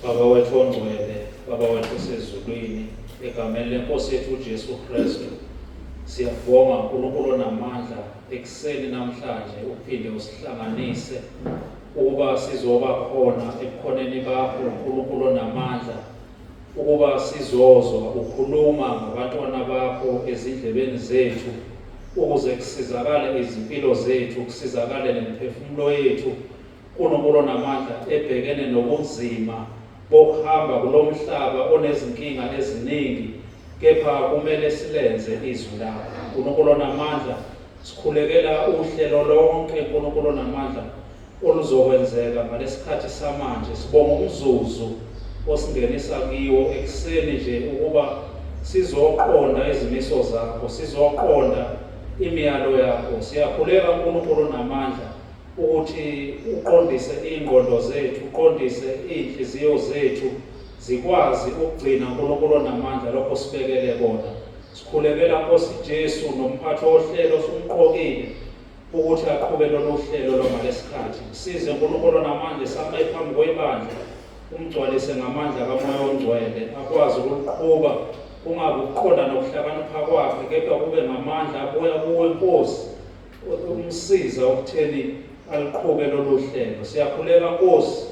Baba wethu ongcwele, Baba wethu osezulwini, egameni lenkosi yethu uJesu Kristu, siyabonga uNkulunkulu onamandla ekuseni namhlanje uphinde usihlanganise ukuba sizoba khona ebukhoneni bakho uNkulunkulu onamandla, ukuba sizozwa ukhuluma ngabantwana bakho ezindlebeni zethu, ukuze kusizakale izimpilo zethu, kusizakale nemiphefumulo yethu. uNkulunkulu onamandla ebhekene nobunzima bokuhamba kulo mhlaba onezinkinga eziningi, kepha kumele silenze izwi lakho. uNkulunkulu onamandla, sikhulekela uhlelo lonke uNkulunkulu onamandla oluzokwenzeka ngalesikhathi samanje. Sibonga umzuzu osingenisa kiwo ekuseni nje ukuba sizoqonda izimiso zakho, sizoqonda imiyalo yakho. Siyakhuleka uNkulunkulu onamandla ukuthi uqondise iy'ngqondo zethu, uqondise iy'nhliziyo zethu, zikwazi ukugcina uNkulunkulu onamandla lokho sibekele kona. Sikhulekela Nkosi Jesu nomphathi wohlelo osumqokile ukuthi aqhube lolu hlelo lwangalesikhathi. Size uNkulunkulu onamandla same phambi kwebandla, umgcwalise ngamandla kaMoya oNgcwele, akwazi ukuliqhuba, kungabi ukuqonda nokuhlakanipha kwakhe, kepha kube ngamandla abuya kuwe Nkosi, umsiza ukutheni aliqhube lolu hlelo. Siyakhuleka Nkosi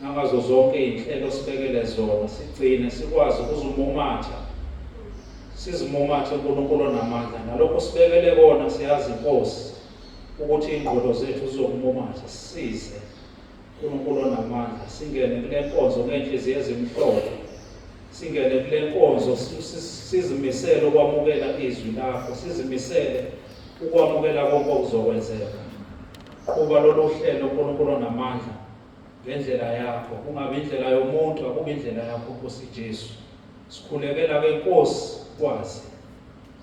nangazo zonke iy'nhlelo sibekele zona, sigcine sikwazi ukuzumumatha, sizimumathe uNkulunkulu onamandla. Nalokho sibekele kona siyazi Nkosi ukuthi iy'ngqondo zethu zizokumumatha. Sisize uNkulunkulu onamandla, singene kule nkonzo ngey'nhliziyo ezimhlophe, singene kule nkonzo sizimisele ukwamukela izwi lakho, sizimisele ukwamukela konke okuzokwenzeka. Qhuba lolu hlelo uNkulunkulu onamandla ngendlela yakho, kungabi indlela yomuntu, akube indlela yakho Nkosi Jesu. Sikhulekela ke Nkosi kwazi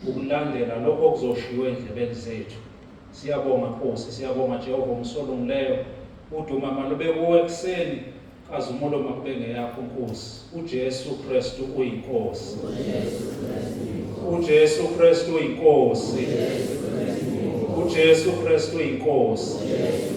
ukulandela lokho okuzoshiwo endlebeni zethu. Siyabonga Nkosi, siyabonga Jehova umsolungileyo. Uduma malube kuwe ekuseni, kazumulo makube ngeyakho Nkosi. uJesu Kristu uyinkosi. uJesu Kristu uyinkosi. uJesu Kristu uyinkosi. Amen.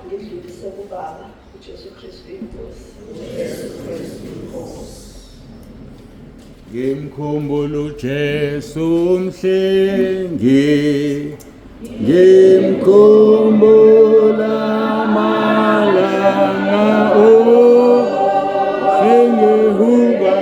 ngidlulise kuBaba uJesu Kristu inkosi. Ngimkhumbula uJesu umhlengi, ngimkhumbula amalanga sengihuba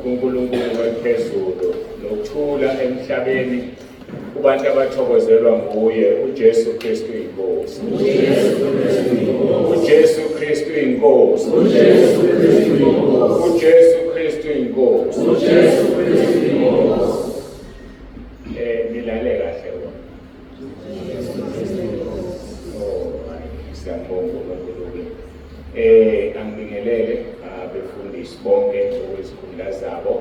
uNkulunkulu wephezulu nokuthula emhlabeni kubantu abathokozelwa nguye uJesu Kristu inkosi. uJesu Kristu inkosi. uJesu Kristu inkosi. Nilale kahle wona. Siyabonga uNkulunkulu. Angibingelele abefundisi bonke okwesikhundla zabo,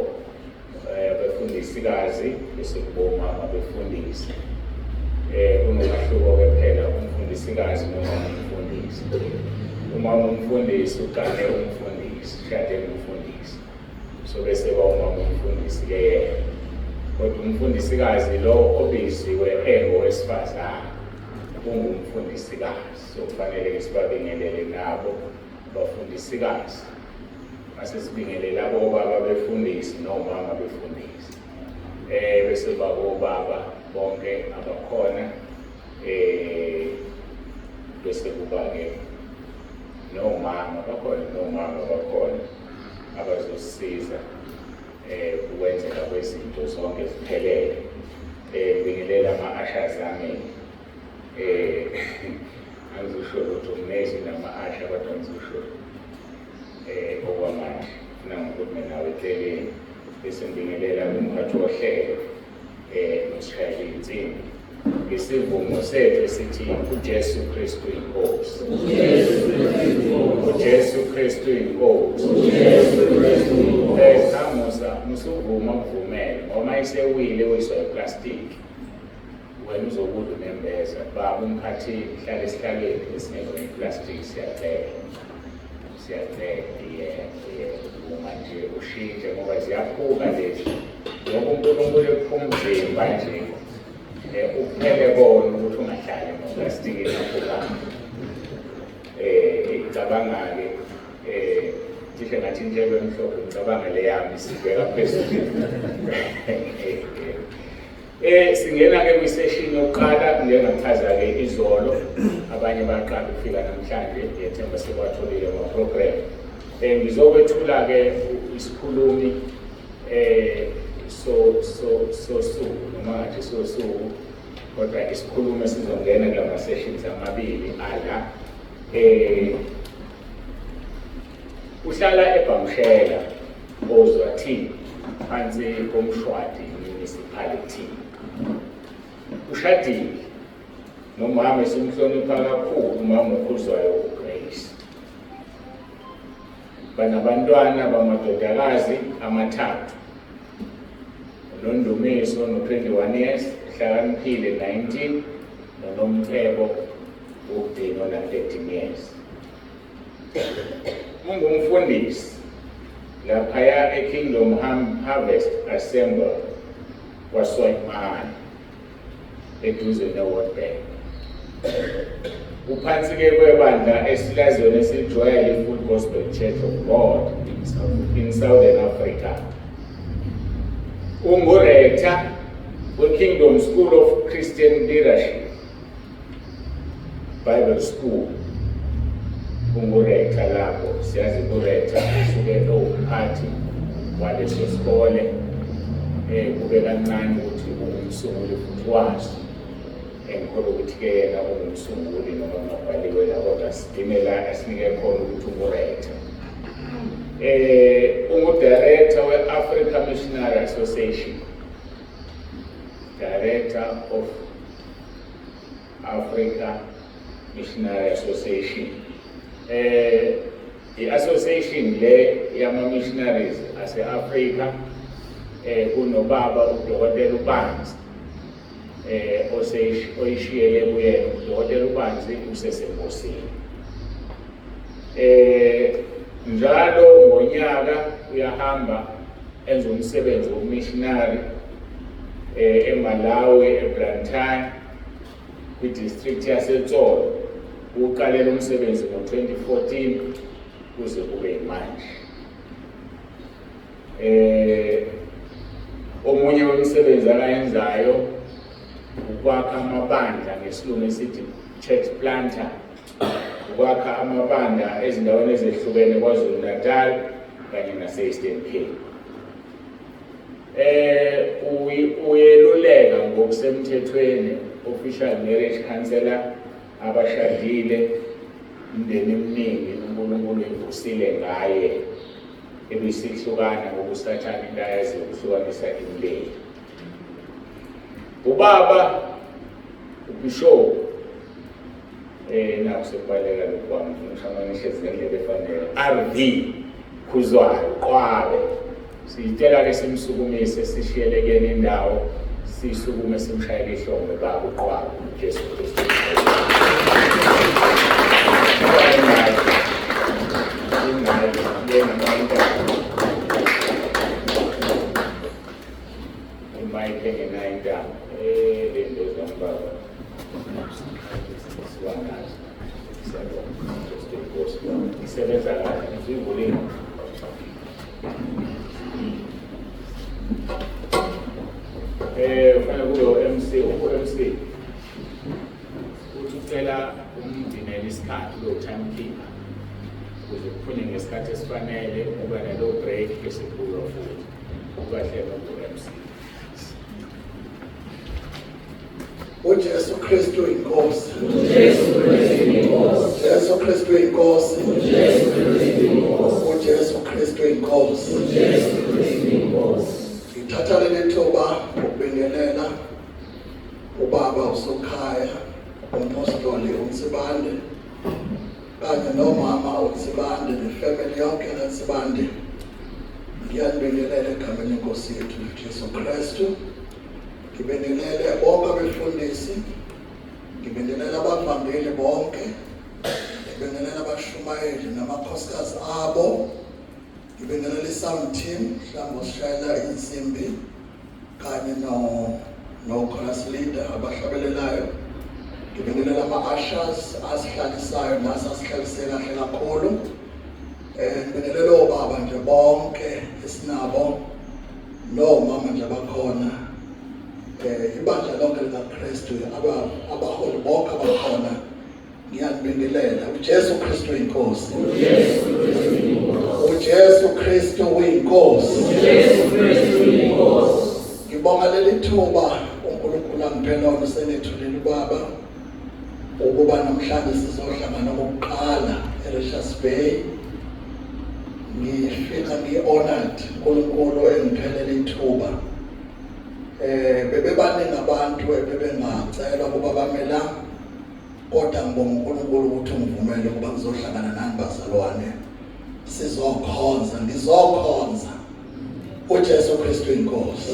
abefundisikazi bese kubomama befundisi. Kunomahluko-ke phela umfundisikazi noma umfundisi. Umama umfundisi ugane umfundisi, ushade umfundisi. So bese umama umfundisi-ke yena. Kodwa umfundisikazi lo obiziwe engowesifazane ungumfundisikazi. So kufanele sibabingelele nabo abafundisikazi. Mase sibingelele labo baba befundisi nomama befundisi. Bese baba bonke abakhona, bese kuba-ke nomama bakhona abazosisiza ukwenzeka kwezinto zonke ziphelele. Bingelela ama-ushers ami. Angizusho ukuthi umnezi nama-usher kodwa ngizusho okwamanje. Funa ngokuthi nawe eceleni bese ngibingelela umphathi wohlelo nosishayela insimbi ngesivumo sethu esithi uJesu Kristu inkosi. uJesu Kristu inkosi. Samusa musuvuma ukuvumela ngoba isewile uyiswa iplastic wena uzokuthi unembeza baba umphathi hlala esihlaleni esingekho iplastic siyacela uma nje ushintshe ngoba ziyaphuka lezi ngoba uNkulunkulu ephuma umzimba nje uphele kona ukuthi ungahlali ngoplastic ephukanga. Ngicabanga-ke cishe ngathi intshelo emhlophe ngicabanga le yami sibheka phezulu. Singena-ke kwiseshini yokuqala njengachaza-ke izolo, abanye baqala ukufika namhlanje, ngiyethemba sekwatholile ama-program. Ngizokwethula-ke isikhulumi sosuku noma ngathi sosuku, kodwa isikhulumi esizongena kula ma-sessions amabili ala. Uhlala eBhamshela, Ozwathi, phansi koMshwathi municipality. Ushadile nomama esimhlonipha kakhulu, umama uKhuzwayo uGrace. Banabantwana bamadodakazi amathathu. uNondumiso 21 years, uhlakaniphile 19, noNomcebo uDino 13 years. Ungumfundisi laphaya eKingdom Harvest Assembly kwaSwayimani eduze neWorld Bank. Uphansi-ke kwebandla esilazweni esijwayele Full Gospel Church of God in Southern Africa. Ungurector weKingdom School of Christian Leadership Bible School. Ungurector lapho, siyazi urector usuke umphathi waleso sikole, kube kancane ukuthi ungumsunguli futhi wazi. Ngikholwa ukuthi-ke yena ungumsunguli noma ngabhaliwe la, kodwa sidimela esinike khona ukuthi ungurector. Ungu-director we-Africa Missionary Association, Director of Africa Missionary Association. I-association le yama-missionaries ase-Afrika, kunobaba uDokotela uBanzi, oyishiyele kuyena. uDokotela uBanzi usesengosini. Njalo ngonyaka uyahamba enza umsebenzi womissionary eMalawi, eBlantyre, kwi-district yaseTsolo. Uqalela umsebenzi ngo-2014 kuze kube yimanje. Omunye wemisebenzi akayenzayo ukwakha amabandla, ngesilungu esithi church planter, ukwakha amabandla ezindaweni ezehlukene KwaZulu Natal kanye nase-Eastern Cape. Uyeluleka ngokusemthethweni official marriage counselor abashadile, imindeni eminingi uNkulunkulu evusile ngaye, ebisihlukana ngokusathana into ayaziyo ukuhlukanisa imindeni. Ubaba uBishop nakusebaleka lokwami ngishamanishe izindlela efanele, RV Khuzwayo Qwabe. Siyitela-ke simsukumise, sishiyelekene indawo, sisukume simshayele ihlombe baba uQwabe uJesu Kristu. MC ucela umdinela isikhathi lo timekeeper ukuze kuphune ngesikhathi esifanele, kuba nalo break bese kuyo futhi ukahlelo ku-MC. uJesu Kristu inkosi. uJesu Kristu inkosi. uJesu Kristu inkosi. uJesu Kristu inkosi. uJesu Kristu inkosi. uJesu Kristu inkosi. Ngithatha leli thuba ukubingelela ubaba uSokhaya, umpostoli uNsibande, kanye nomama uNsibande nefamily yonke kaNsibande. Ngiyabingelela egameni lenkosi yethu uJesu Kristu. Ngibingelele bonke abefundisi, ngibingelela abavangeli bonke, ngibingelela abashumayeli namakhosikazi abo, ngibingelela i-sound team mhlawumbe osishayela insimbi kanye no-chorus leader abahlabelelayo. Ngibingelela ama-ushers asihlalisayo nasi asihlalisele kahle kakhulu. ngibingelela obaba nje bonke esinabo nomama nje bakhona ibandla lonke likaKristu abaholi bonke abakhona ngiyabingelela uJesu Kristu inkosi uJesu Kristu uyinkosi ngibonga leli thuba uNkulunkulu angiphelona senethulile ubaba ukuba namhlanje sizohlangana okokuqala eRichards Bay ngifika ngi-honored uNkulunkulu engiphelele ithuba bebebaningi abantu bebengacela ukuba bamela kodwa ngibonga uNkulunkulu ukuthi ungivumele ukuba ngizohlangana nani bazalwane ngizokhonza uJesu Kristu inkosi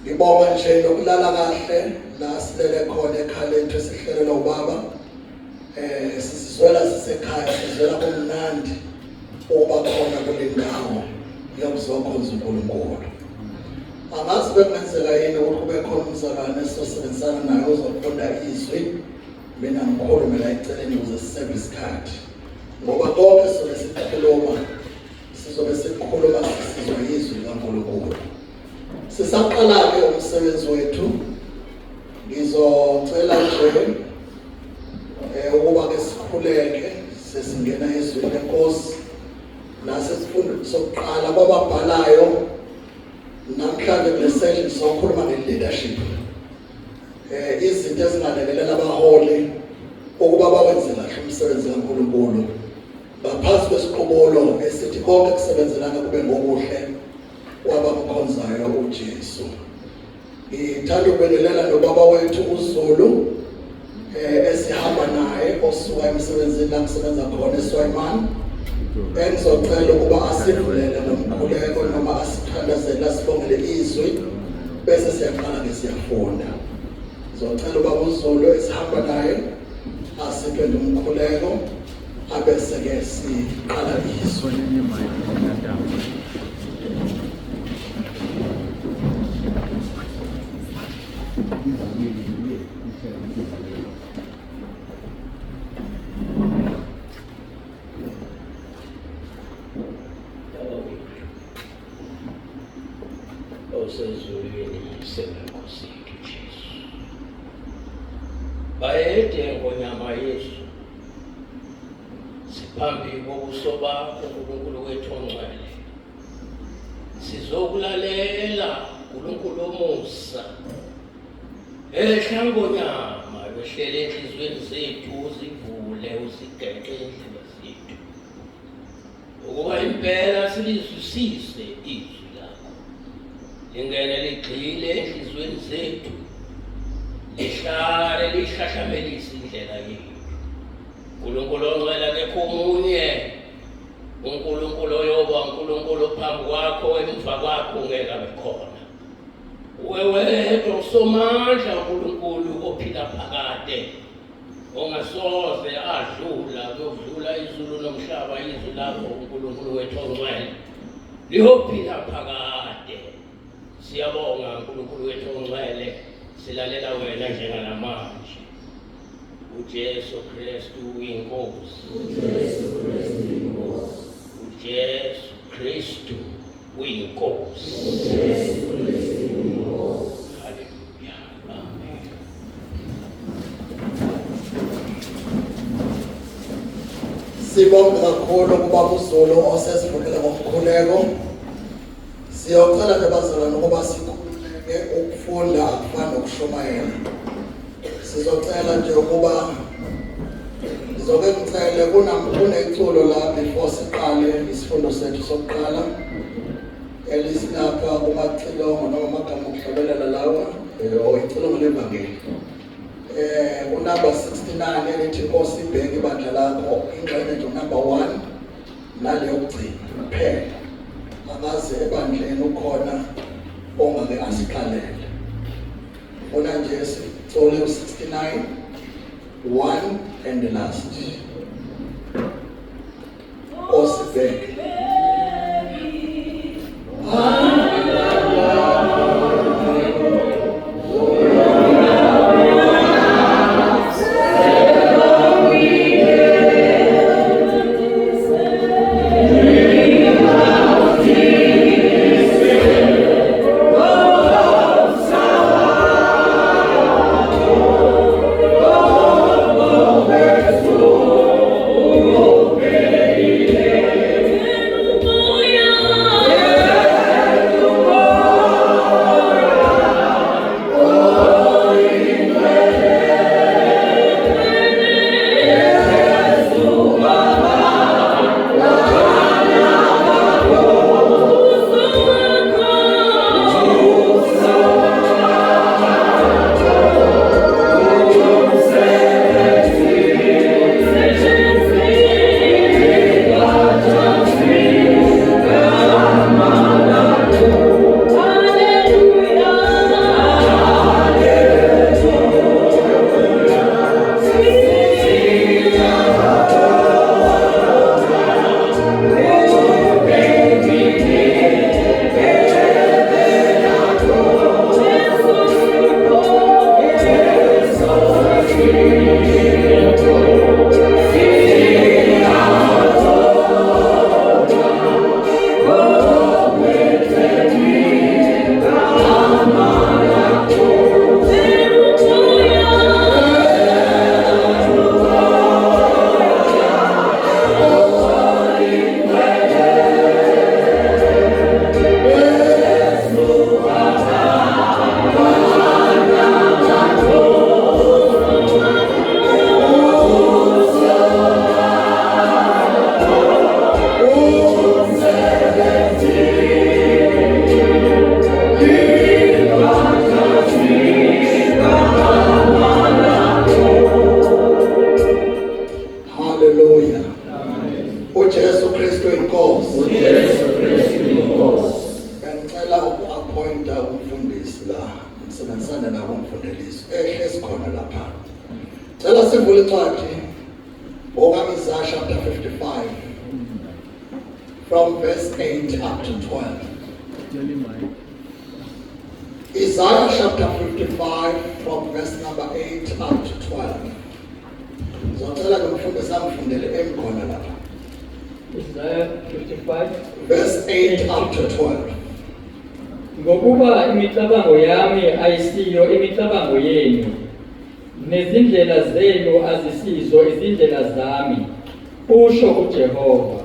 ngibonga nje nokulala kahle la silele khona ekhaya lethu sihlelela ubaba sizizwela sisekhaya sizwela kumnandi ukuba khona kule ndawo yokuzokhonza uNkulunkulu angazi bekungenzeka yini ukuthi kube khona umzalwane esizosebenzisana naye uzofunda izwi mina ngikhulumela eceleni ukuze sisebe isikhathi ngoba konke sizobe sikhuluma sizwe izwi likaNkulunkulu sisaqala-ke umsebenzi wethu ngizocela nje ukuba-ke sikhuleke sesingena ezweni lenkosi nasesifundweni sokuqala kwababhalayo namhlanje kule session sizokhuluma nge-leadership izinto ezingalekelela abaholi ukuba bawenze kahle umsebenzi kaNkulunkulu ngaphansi kwesiqobolo esithi konke kusebenzelana kube ngokuhle kwabamkhonzayo uJesu ngithanda ukubingelela nobaba wethu uZulu esihamba naye osuka emsebenzini la kusebenza khona eSwayman engizocela ukuba asivulele ngomkhuleko noma asithandazele asibongele izwi bese siyaqala-ke siyafunda ngizocela ubaba uZulu esihamba naye asiphe nomkhuleko abese-ke siqala izwi osezulwini senkosi yethu Jesu bayede ngonyama Yesu siphambi kobuso bakho uNkulunkulu wethu ongcwele sizokulalela uNkulunkulu omusa ehla ngonyama behlele enhlizweni zethu uzivule usigeke indlela zethu ukuba impela silizwisise izwi ingene ligxile enhlizweni zethu lihlale lihlahlamelise indlela yethu uNkulunkulu ongcwele akekho omunye uNkulunkulu oyoba uNkulunkulu phambi kwakho emva kwakho ungeke abe khona wedwa usomandla uNkulunkulu ophila phakade ongasoze adlula kudlula izulu nomhlaba izwi lakho uNkulunkulu wethu ongcwele liyophila phakade siyabonga uNkulunkulu wethu ongcwele silalela wena njengamanje uJesu Kristu uyinkosi uJesu Kristu uyinkosi haleluya amen sibonga kakhulu kubaba uZulu osesivulele ngomkhuleko siyocela nje bazalwane ukuba sikhululeke ukufunda akufani nokushumayela sizocela nje ukuba ngicele kuneculo la before siqale isifundo sethu sokuqala elisilapha kumacilongo noma amagama okuhlobelela lawa icilongo levangeli unumber 69 elithi Nkosi ibheke ibandla lakho ingxenye nje number 1 naleyo kugcina kuphela akaze ebandleni ukhona ongake asiqalele ona nje sicole u69 1 and the last osibheke Kristu inkosi. Bengicela uku-appointa umfundisi la, ngisebenzisane nabo umfundisi ehlezi khona lapha. Cela sivule incwadi Isaiah chapter 55 from verse 8 up to 12. Isaiah chapter 55 from verse number 8 up to 12. Ngizocela ngumfundisi amfundele emkhona lapha. Isaiah 55 Verse 8 up to 12. Ngokuba imicabango yami ayisiyo imicabango yenu, nezindlela zenu azisizo izindlela zami, usho uJehova.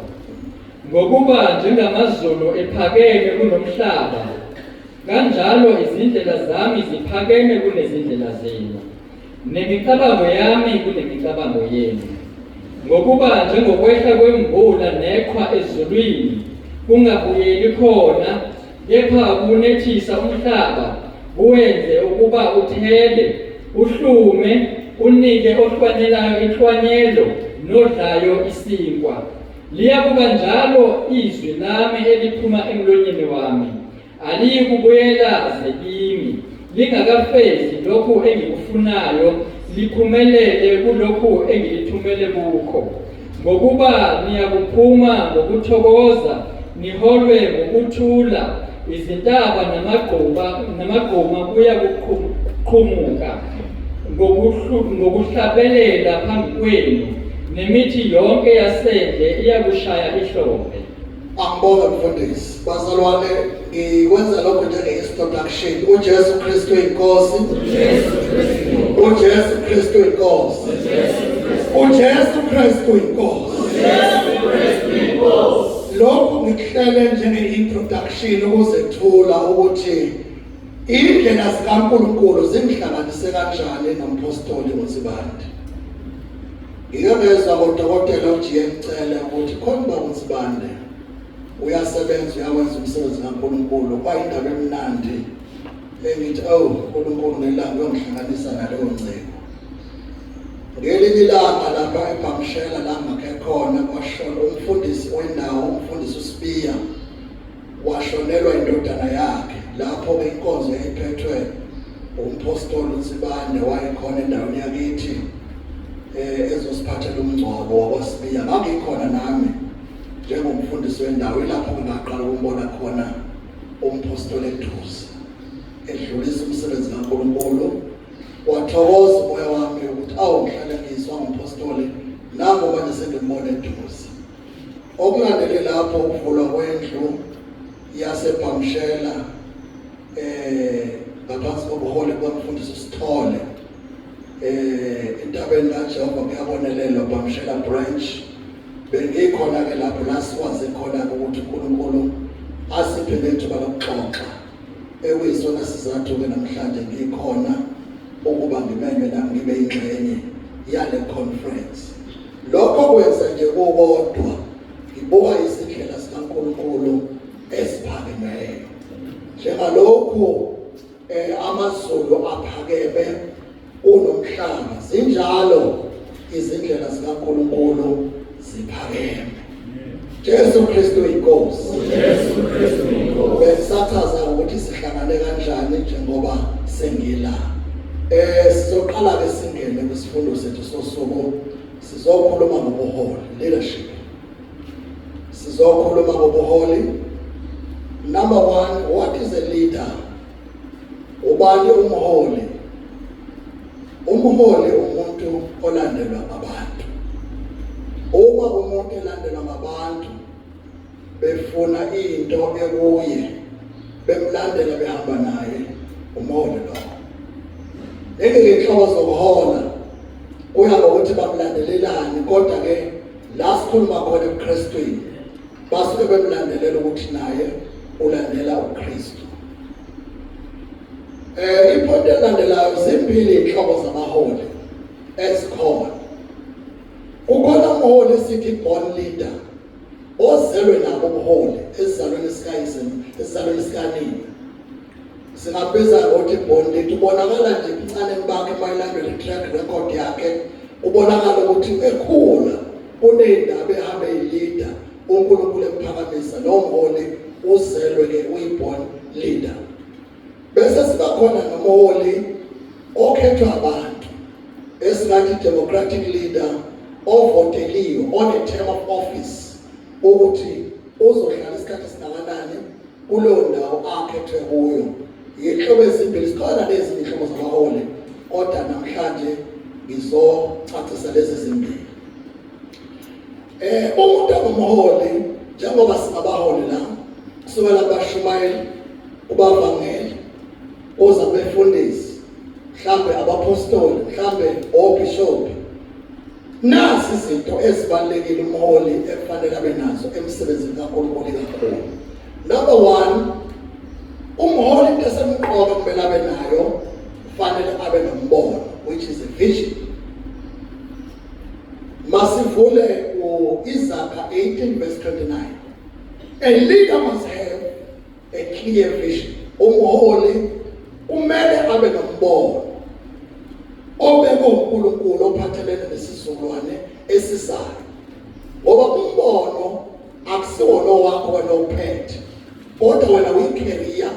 Ngokuba njengamazulu ephakeme kunomhlaba, kanjalo izindlela zami ziphakeme kunezindlela zenu, nemicabango yami kunemicabango yenu. Ngokuba njengokwehla kwemvula neqhwa ezulwini, kungabuyeli khona, kepha kunethisa umhlaba, kuwenze ukuba uthele, uhlume, unike ohlwanelayo inhlwanyelo, nodlayo isinkwa. Liyakuba njalo izwi lami eliphuma emlonyeni wami, aliyikubuyela kimi, lingakafezi lokhu engikufunayo, liphumelele kulokhu engilithumele kukho. Ngokuba niyakuphuma ngokuthokoza, niholwe ngokuthula, izintaba namagquma kuyakuqhumuka ngokuhlabelela phambi kwenu, nemithi yonke yasendle iyakushaya ihlombe. Angibonge mfundisi. Bazalwane, ngikwenza lokho njenge-introduction. uJesu Kristu inkosi. uJesu Kristu inkosi. uJesu Kristu inkosi. Lokho ngikuhlele njenge-introduction ukuzethula ukuthi indlela zikaNkulunkulu zingihlanganise kanjani nomphostoli uNsibande. Ngiyabezwa kodokotela uJiye ngicela ukuthi khona uNsibande uyasebenza uyawenza umsebenzi kaNkulunkulu, kwayindaba emnandi engithi uNkulunkulu ngelanga uyongihlanganisa naleyo ncebo. Ngelinye ilanga lapha eBhamshela la ngakhe khona kwashona umfundisi wendawo, umfundisi uSibiya, washonelwa indodana yakhe. Lapho inkonzo yayiphethwe umphostoli uNsibande wayekhona endaweni yakithi ezosiphathela umngcwabo wakwaSibiya. Ngangikhona nami njengomfundisi wendawo, lapho ngaqala ukubona khona umphostoli eduze edlulisa umsebenzi kaNkulunkulu. Wathokoza umoya wami ukuthi ngihlale ngizwa ngumphostoli nango manje sengimbona eduze. Okulandele lapho ukuvulwa kwendlu yaseBhamshela ngaphansi kobuholi bkamfundisi uSithole entabeni kaJehova kuyabonelelwa Bhamshela branch. Bengikhona-ke lapho la sikwazi khona-ke ukuthi uNkulunkulu asiphe nethuba lokuxoxa, ekuyisona sizathu-ke namhlanje ngikhona ukuba ngimenywe nami ngibe ingxenye yale conference. Lokho kwenza nje kodwa ngibuka izindlela zikaNkulunkulu eziphakemeyo. Njengalokhu amazulu aphakeme kunomhlaba, zinjalo izindlela zikaNkulunkulu ziphakeme. Jesu Kristu inkosi. Besathaza ukuthi sihlangane kanjani njengoba sengila. Sizoqala-ke singene kwisifundo sethu sosuku. Sizokhuluma ngobuholi, leadership. Sizokhuluma ngobuholi. Number 1, what is a leader? Ubani umholi? Umholi umuntu olandelwa ngabantu. Uma umuntu elandelwa ngabantu befuna into ekuye, bemlandela behamba naye, umholi lo. Inhlobo zokuhola kuya ngokuthi bamlandelelani, kodwa ke la sikhuluma khona eKristwini basuke bemlandelela ukuthi naye ulandela uKristu. Iphonto elandelayo zimbili inhlobo zamaholi ezikhona. Kukhona umholi esithi born leader, ozelwe nabo ubuholi esizalweni sikanini. Singabiza ukuthi born leader ubonakala nje ebuncane bakhe mayilandela track record yakhe, ubonakala ukuthi ekhula unendaba ehambe leader, uNkulunkulu emphakamisa nomholi uzelwe ke uyiborn leader. Bese siba khona nomholi okhethwa abantu esingathi democratic leader ovoteliwe on a term of office ukuthi uzohlala isikhathi esingakanani kuleyo ndawo akhethwe kuyo. Yinhlobo ezimbili, sikhona lezi inhlobo zamaholi kodwa namhlanje ngizocacisa lezi zimbili. Umuntu ongumholi njengoba singabaholi la kusukela abashumayeli, ubavangeli, ozabefundisi, mhlambe abapostoli, mhlambe obishophi. Nasi izinto ezibalulekile umholi efanele abe nazo emsebenzini kaNkulunkulu kakhulu. Number 1, umholi into esemqoka kumele abe nayo, kufanele abe nombono, which is a vision. Masivule Isaiah 18 verse 29. A leader must have a clear vision. Umholi kumele abe nombono obekwe uNkulunkulu ophathelene nesizulwane esizayo. Ngoba umbono akusiwona wakho wena uphethe, kodwa wena uyi-carrier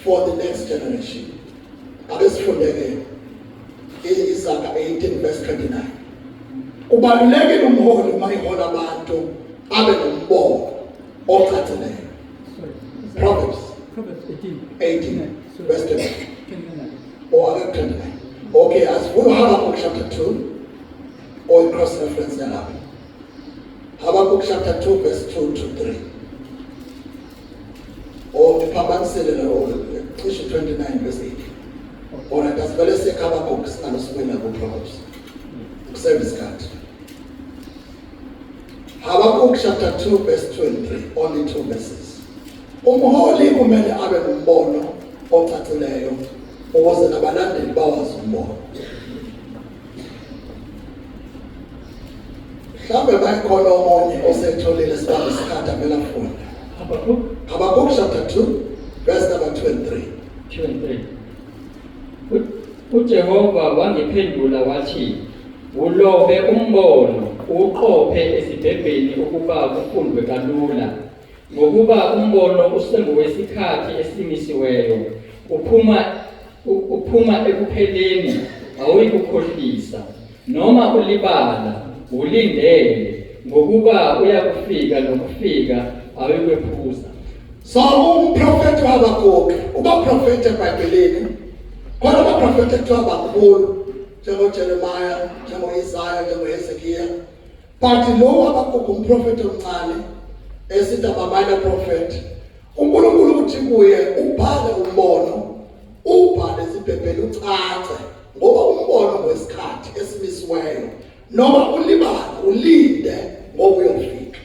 for the next generation. Ake sifundeke Isaiah 18 verse 29. Kubalulekile umholi mayihola abantu abe nombono ocacileyo. Proverbs 18 verse 29. Or 29. Okay, as for Habakkuk chapter 2, or cross reference there. Habakkuk chapter 2 verse 2 to 3. Or the Pambansele or 29 verse 8. Or as well as Habakkuk and Swinner Proverbs. Service card. Habakkuk chapter 2 verse 2 and 3. Only 2 verses. Umholi kumele abe nombono ocacileyo ukuze nabalandeli bawazi umbono. Mhlawumbe bayikhona omunye osetholile sibambe isikhathi avela funda. Habakkuk chapter 2 verse number 2 and 3. 2 and 3. uJehova wangiphendula wathi, ulobe umbono uqophe esibhebheni ukuba kufundwe kalula, ngokuba umbono usengowesikhathi esimisiweyo, uphuma ekupheleni, awuyikukhohlisa, noma ulibala ulindele, ngokuba uyakufika nokufika awuyikwephuza. So umprofeti Habakkuk ubaprofeti eBhayibhelini, kodwa abaprofeti kuthiwa bakhulu njengoJeremiah, njengo-Isaiah, njengo-Hezekiah. But lo Habakkuk umprofeti omncane esithi ama-minor prophet. uNkulunkulu uthi kuye ubhale umbono, ubhale ezibhebheni ucace, ngoba umbono wesikhathi esimisiweyo, noma ulibala ulinde ngoba uyofika.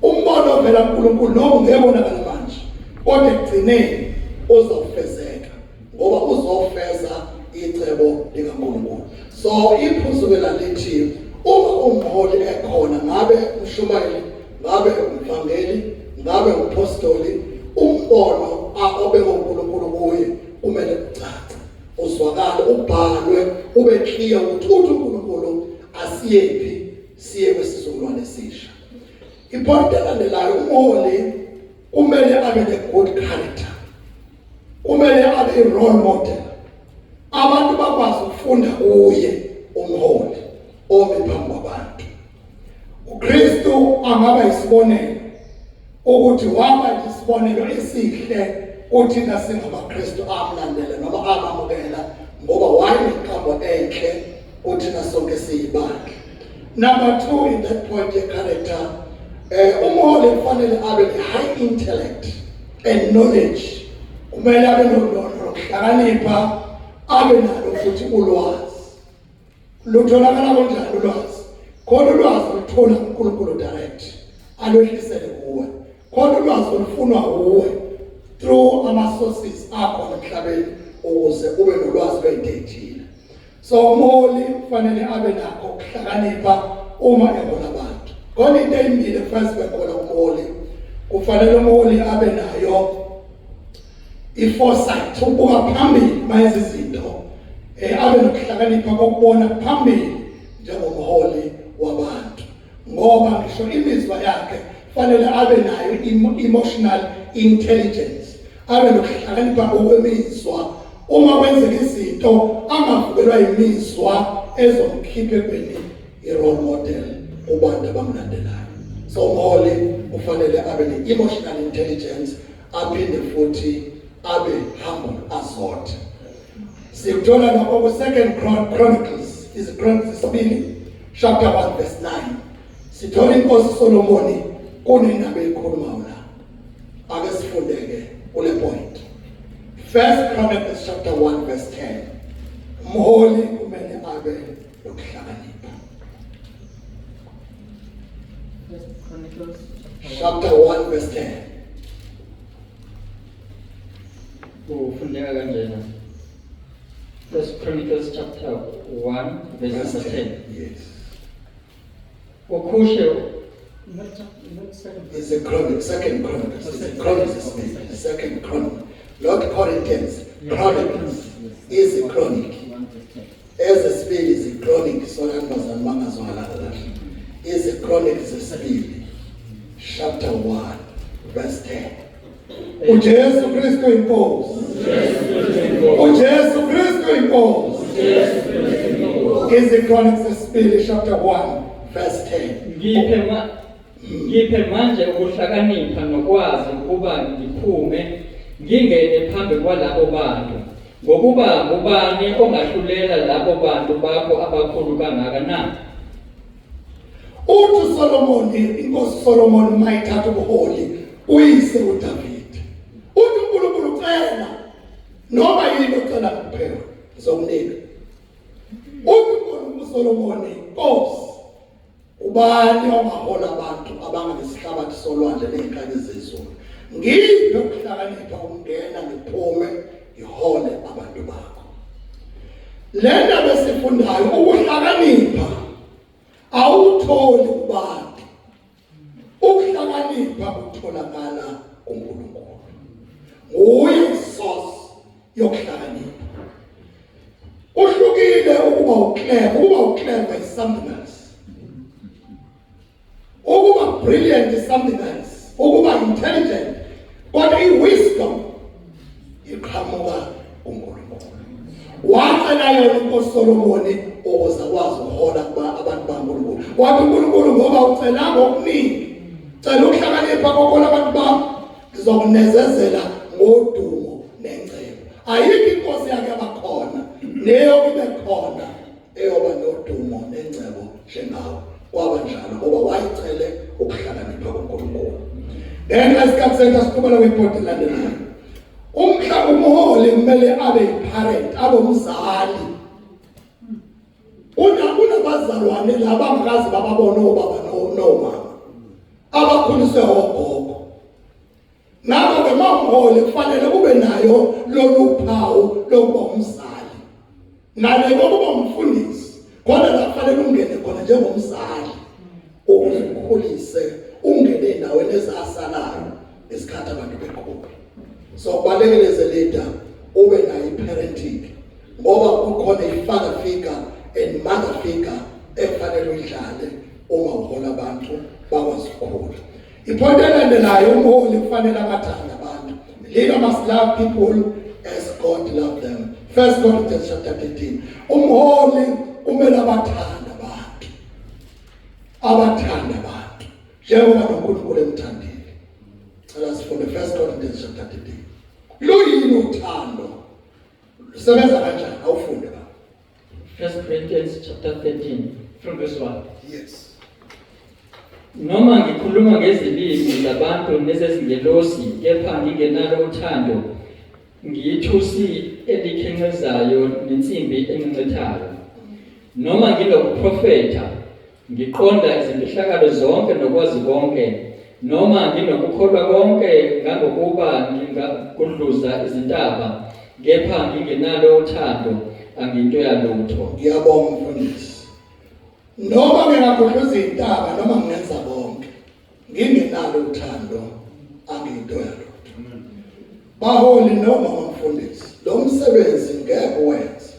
Umbono ovela kuNkulunkulu noma ungekubonakala manje, kodwa ekugcineni uzofezeka ngoba uzofeza icebo likaNkulunkulu. So iphuzukela lithi uma umholi ekhona, ngabe umshumayeli, ngabe umvangeli, ngabe umpostoli, umbono obekwe uNkulunkulu kuye kumele ucace, uzwakale, ubhalwe, ube clear ukuthi uNkulunkulu asiyephi, siye kwesizukulwane esisha. Ipoint elandelayo, umholi kumele abe ne-good character, kumele abe i-role model. Abantu bakwazi ukufunda kuye umholi ome phambi kwabantu. uKristu angaba isibonelo ukuthi waba isibonelo esihle uthina singamaKristu amlandela noma amamukela, ngoba wayeneqambo enhle uthina sonke siyibandla. Number 2, in that point ye-character, umholi kufanele abe ne-high intellect and knowledge. Kumele abe nokuhlakanipha, abe nalo futhi ulwazi. Lutholakala kanjani ulwazi? Khona ulwazi oluthola uNkulunkulu direct, alwehlisele kuwe. Khona ulwazi olufunwa kuwe through ama-sources akho emhlabeni ukuze ube nolwazi lwey'ntethile. So umholi kufanele abe nakho ukuhlakanipha uma ehola abantu. Khona into eyimbili first bekhona umholi, kufanele umholi abe nayo i-foresight, ukubuka phambili mayenza izinto, abe nokuhlakanipha kokubona phambili njengomholi wabantu. ngoba ngisho imizwa yakhe fanele abe nayo emotional intelligence, abe nokuhlakanipha ngokwemizwa. Uma kwenzeka izinto angavukelwa imizwa ezomkhipha ekubeni i-role model kubantu abamlandelayo. So umholi ufanele abe ne-emotional intelligence, aphinde futhi abe humble azothe. Sikuthola lapho ku-Second Chronicles, Chronicles chapter 1 verse 9. Sithola inkosi Solomoni kunendaba eyikhulumayo la. Ake sifundeke kule point. First Chronicles chapter 1 verse 10. Umholi kumele abe nokuhlakanipha. Chapter 1 verse 10. Ufundeka kanjena. First Chronicles chapter 1 verse 10. Yes. Ukhushe It's a chronic, Second Chronicles. It's a Chronicles, the Second Chronicle. Not Corinthians. Chronicles is a chronic. As a speed is a chronic, so that was a mangas is a chronic is a speed. Chapter 1, verse 10. Ujesu Kristo impose. Ujesu Kristo impose. Is a chronic is a speed, chapter 1, verse 10. Ngiphe manje ukuhlakanipha nokwazi ukuba ngiphume ngingene phambi kwalabo bantu, ngokuba ngubani ongahlulela labo bantu bakho abakhulu kangaka na? Uthi Solomon, inkosi Solomon mayithatha ubuholi uyise uDavid. Uthi uNkulunkulu ucela noma yini ocela kuphela ngizomnika. Uthi uNkulunkulu Solomon, Nkosi, ubani ongahola abantu abangabezihlabathi solwandle nezinkanyezi zezulu? Ngiphe ukuhlakanipha ukungena ngiphume ngihole abantu bakho. Lena besifundayo ukuhlakanipha awutholi kubantu. Ukuhlakanipha kutholakala kuNkulunkulu. Nguye isource yokuhlakanipha. Uhlukile ukuba uclever is something else. Ukuba brilliant is something else. Ukuba intelligent, but wisdom iqhamuka kuNkulunkulu. Wacela yona inkosi Solomoni ukuze akwazi ukuhola abantu baNkulunkulu. Wathi uNkulunkulu, ngoba ucela ngokuningi, cela ukuhlakanipha kokona abantu bami, ngizokunezezela ngodumo nengcebo. Ayikho inkosi yake abakhona neyo kube khona eyoba nodumo nengcebo njengawe. Wabanjalo ngoba wayicele ukuhlakanipha kuNkulunkulu. Then isikhathi sethu siqhubela kwiphoti elandelayo. Umholi kumele abe yiparent, abe umzali. Unabazalwane laba abangakazi bababona obaba nomama abakhuliswe ogogo. Ngakho ke mawumholi kufanele kube nayo lolu phawu lokuba umzali. Ngale kokuba umfundisi, khona la kufanele ungene khona njengomzali ukukhulise ungene endaweni ezasalayo esikhathi abantu beqhubha. So kubalekile as a leader ube nayo iparenting ngoba kukhona i-father figure and mother figure efanele uyidlale uma uhola abantu bakwazi ukukhula. Ipoint elandelayo, umholi kufanele abathande abantu. Leader must love people as God loved them. 1 Corinthians chapter 13. Umholi kumele abathande abantu. Abathande abantu. Njengoba noNkulunkulu emthandile. Cela sifunde 1 Corinthians chapter 13. Luyini uthando? Lusebenza kanjani? Awufunde ba. 1 Corinthians chapter 13 from verse 1. Yes. Noma ngikhuluma ngezilimi zabantu nezezingelosi, kepha ngingenalo uthando, ngiyithusi elikhencezayo nensimbi encencethayo. Noma nginokuprofetha, ngiqonda izehlakalo zonke nokwazi konke, noma nginokukholwa konke ngangokuba ngingakudluza izintaba, kepha ngingenalo uthando, angiyinto yalutho. Ngiyabonga mfundisi. Noma ngingakudluza izintaba noma ngenza konke, ngingenalo uthando, angiyinto yalutho. Baholi noma umfundisi, lo msebenzi ngeke wenze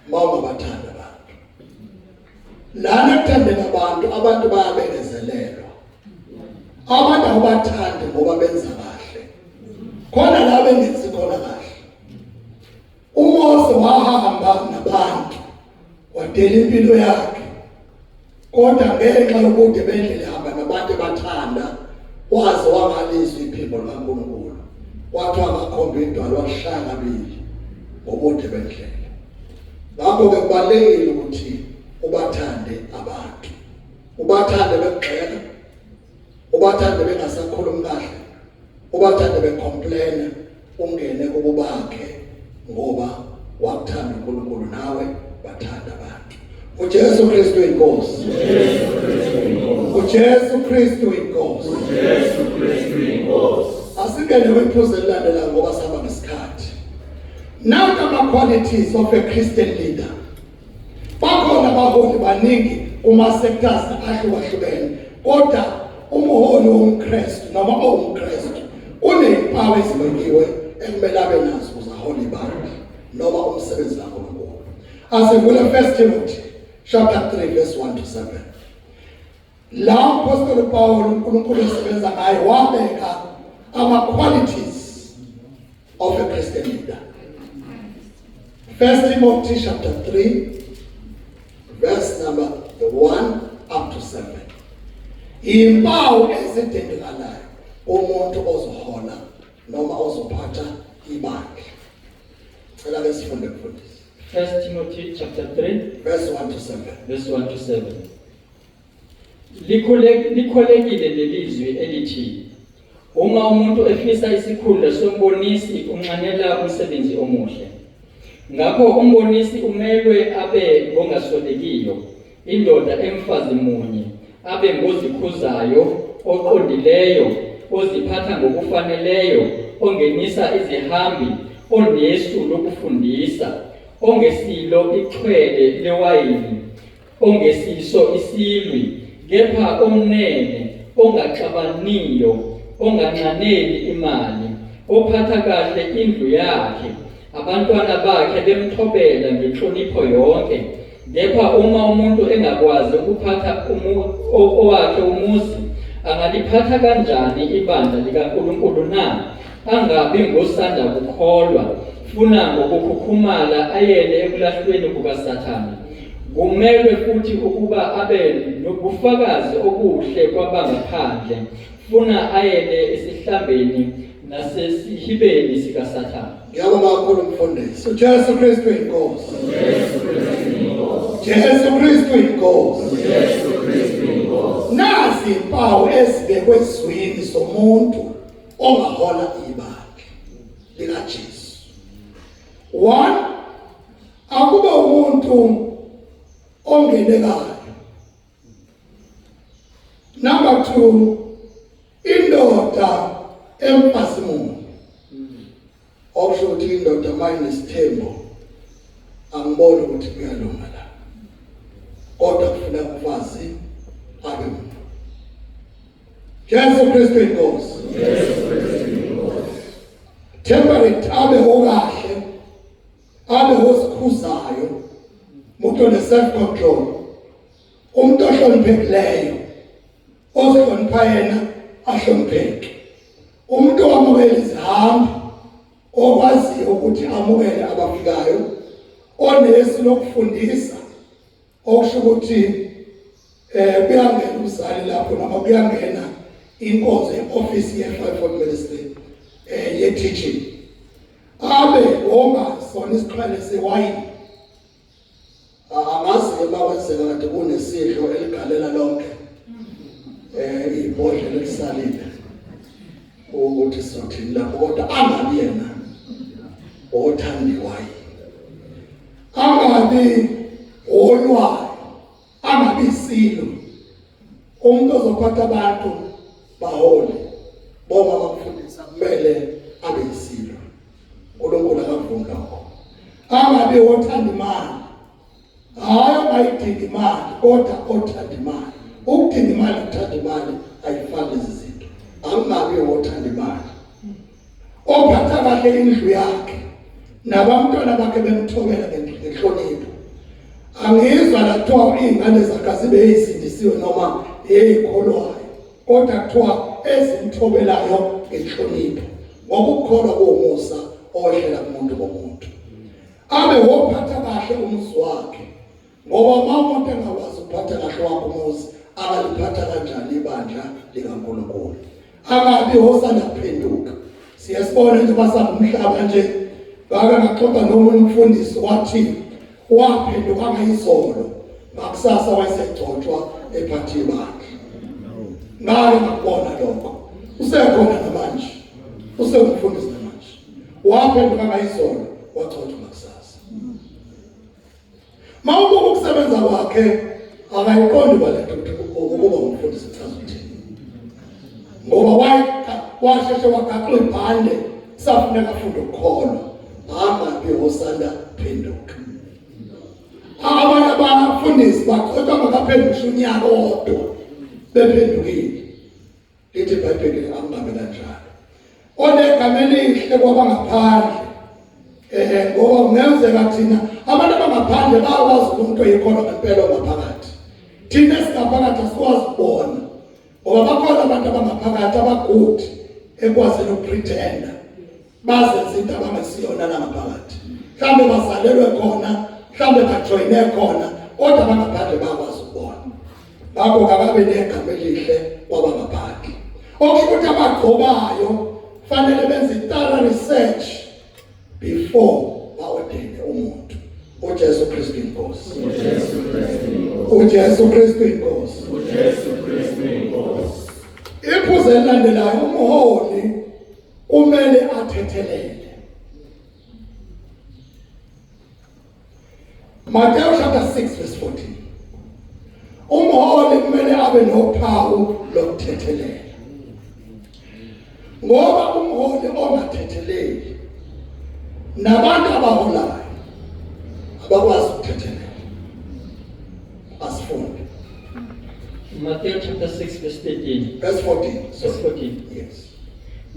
uma ungabathanda abantu. lana ekuthandeni abantu bayabekezelelwa. Abantu abathandi ngoba benza kahle. Khona la bengenzi khona kahle. uMose wahamba nabantu wadela impilo yakhe. Kodwa ngenxa yokuthi bendlela hamba nabantu bathanda waze wangalizwa iphimbo likaNkulunkulu. Wathi akakhomba indwalo washaya kabili ngobude bendlela. Ngakho-ke kubalulekile ukuthi ubathande abantu. Ubathande bekugxeka, ubathande bengasakhulumi kahle, ubathande becomplain, ungene kubo bakhe ngoba wakuthanda uNkulunkulu nawe bathanda abantu. uJesu Kristu inkosi. uJesu Kristu inkosi. Asingene kwiphuzu elilandelayo ngoba sihamba ngesikhathi. Nanti ama-qualities of a Christian leader. Bakhona abaholi baningi kuma-sectors ahlukahlukene. Kodwa umholi womKristu noma owumKristu unezimpawu ezibekiwe ekumele abe nazo ukuze ahole ibandla noma umsebenzi kaNkulunkulu. Asivule 1 Timothy chapter 3 verse 1 to 7. La Apostle Paul uNkulunkulu esebenza ngaye wabeka ama-qualities of a Christian leader. 1 Timothy chapter 3 verse number 1 up to 7. Impawu ezidingekalayo umuntu ozohola noma ozophatha ibandla. Cela ke sifunde mfundisi. 1 Timothy chapter 3 Verse 1 to 7. verse 1 to 7. Likholekile lelizwi elithi uma umuntu efisa isikhundla sombonisi unxanela umsebenzi omuhle. Ngakho umbonisi umelwe abe ngongasolekiyo, indoda emfazi munye, abe ngozikhuzayo, oqondileyo, oziphatha ngokufaneleyo, ongenisa izihambi, onesu lokufundisa, ongesilo ichwele lewayini, ongesiso isilwi, kepha omnene, ongaxabaniyo, onganxaneli imali, ophatha kahle indlu yakhe, abantwana bakhe bemthobela ngenhlonipho yonke. Kepha uma umuntu engakwazi ukuphatha owakhe umuzi, angaliphatha kanjani ibandla likaNkulunkulu na? Angabi ngosanda kukholwa, funa ngokukhukhumala ayele ekulahlweni kukaSathane. Kumelwe futhi ukuba abe nobufakazi obuhle kwabangaphandle, funa ayele esihlambeni nasesihibeni sikaSathane. Ngiyabonga kakhulu mfundisi. uJesu Kristu inkosi. Jesu Kristu inkosi. Nasi impawu ezibekwe ezweni somuntu ongahola ibandla likaJesu. 1, akube umuntu ongenekayo. Number 2, indoda emfazi munye. Okusho ukuthi indoda mayinesithembu angiboni ukuthi kuyalunga la. Kodwa kufuna umfazi abe umuntu. Jesu Kristu inkosi. Temperate abe okahle, abe osikhuzayo, umuntu one-self control, umuntu ohloniphekileyo, ozihlonipha yena ahlonipheke, umuntu owamukela izihambi, okwaziyo ukuthi amukele abafikayo, onesu lokufundisa, okusho ukuthi kuyangena umzali lapho noma kuyangena inkonzo ye-office ye-fivefold ministry ye-teaching, abe ongasona isiqhele sewayini. Angazi makwenzeka kade kunesidlo eligalela lonke ibhodlela elisalile ukuthi sothini lapho, kodwa angabi yena othanda iwayini, angabi olwayo, angabi isilo, umuntu ozophatha abantu bahole bonke abakufundisa kumele abe isilo. uNkulunkulu akavumi lokho. Angabi othanda imali, hayi ongayidingi imali kodwa othanda imali. Ukudinga imali nokuthanda imali ayifani lezi zinto. Angabi othanda imali, ophatha kahle indlu yakhe nabantwana bakhe bemthobela ngenhlonipho, angizwa la kuthiwa iy'ngane zakhe zibe ey'sindisiwe noma ey'kholwayo, kodwa kuthiwa ezimthobelayo ngenhlonipho, ngoba ukukholwa kuwumusa owehlela kumuntu komuntu. Abe wophatha kahle umuzi wakhe, ngoba uma umuntu engakwazi ukuphatha kahle wakhe umuzi, angaliphatha kanjani ibandla likaNkulunkulu? Angabi hosana kuphenduka. Siyasibona nje basangumhlaba nje, ngake ngaxoxa nomunye umfundisi wathi waphenduka ngayizolo, ngakusasa wayesegcotshwa ephathe ibandla. Ngake ngakubona lokho, usekhona namanje, usengumfundisi namanje, waphenduka ngayizolo wagcotshwa ngakusasa. Mawubuka ukusebenza kwakhe akayiqondi balento ukuba umfundisi chaza uthini, ngoba washeshe wagaxwa ibhande kusafuneka afunde ukukholwa, angabi hosana phenduka. Abanye abafundisi bagcotshwa ngakaphendusha unyaka odwa bephendukile. Lithi iBhayibheli angabe kanjalo. Onegama elihle kwabangaphandle, ngoba kungenzeka thina abantu abangaphandle bayakwazi umuntu oyikholwa ngempela ongaphakathi. Thina singaphakathi asikwazi ukubona, ngoba bakhona abantu abangaphakathi abagudi ekwazini ukupretenda, bazenza into abangesiyona nangaphakathi. Mhlawumbe bazalelwe khona, mhlawumbe bajoyine khona, kodwa abangaphandle bayakwazi ukubona. Ngakho kakabe negama elihle kwabangaphandle. Okusho ukuthi abagcobayo fanele benze thorough research before baordene umuntu. uJesu Kristu inkosi. uJesu Kristu inkosi. Iphuzu elilandelayo, umholi kumele athethelele. Matthew chapter 6 verse 14. Umholi kumele abe nophawu lokuthethelela. Ngoba umholi ongathetheleli, nabantu abaholayo abakwazi ukuthethelela. Asifunde. Matthew chapter 6 verse 13. Verse 14. Verse 14. Yes.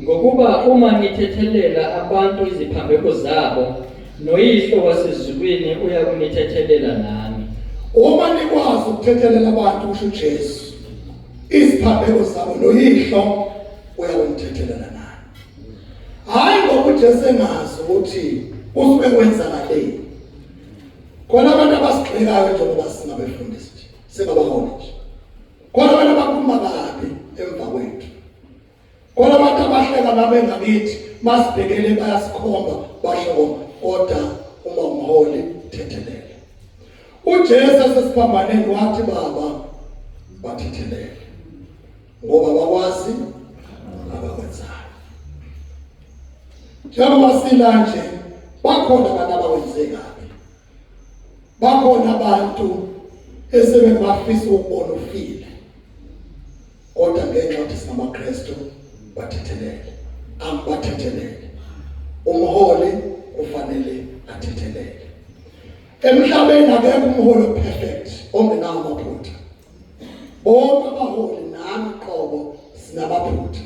Ngokuba uma nithethelela abantu iziphambeko zabo, noyihlo wasezulwini uyakunithethelela nami. Uma nikwazi ukuthethelela abantu kusho uJesu, iziphambeko zabo noyihlo uyakunthethelela nami. Hayi ngoba uJesu engazi ukuthi usuke kwenzakaleni. Khona abantu abasigxekayo njengoba singabefundisi nje, singabaholi nje. Khona abantu abakhuluma kabi emva kwethu. Khona abantu abahleka babe ngakithi, masibhekele bayasikhomba basho, kodwa uma umholi thethelele. uJesu sesiphambaneni wathi baba bathethelele, ngoba bakwazi abakwenzayo. Njengoba silanje bakhona abantu abakwenze kabi, bakhona abantu esebebafisa ukubona ufile, kodwa ngenxa yokuthi singamaKristu bathethelele. Angibathethelele. Umholi kufanele athethelele. Emhlabeni akekho umholi perfect ongenawo amaphutha. Bonke abaholi nami qobo sinabaphutha,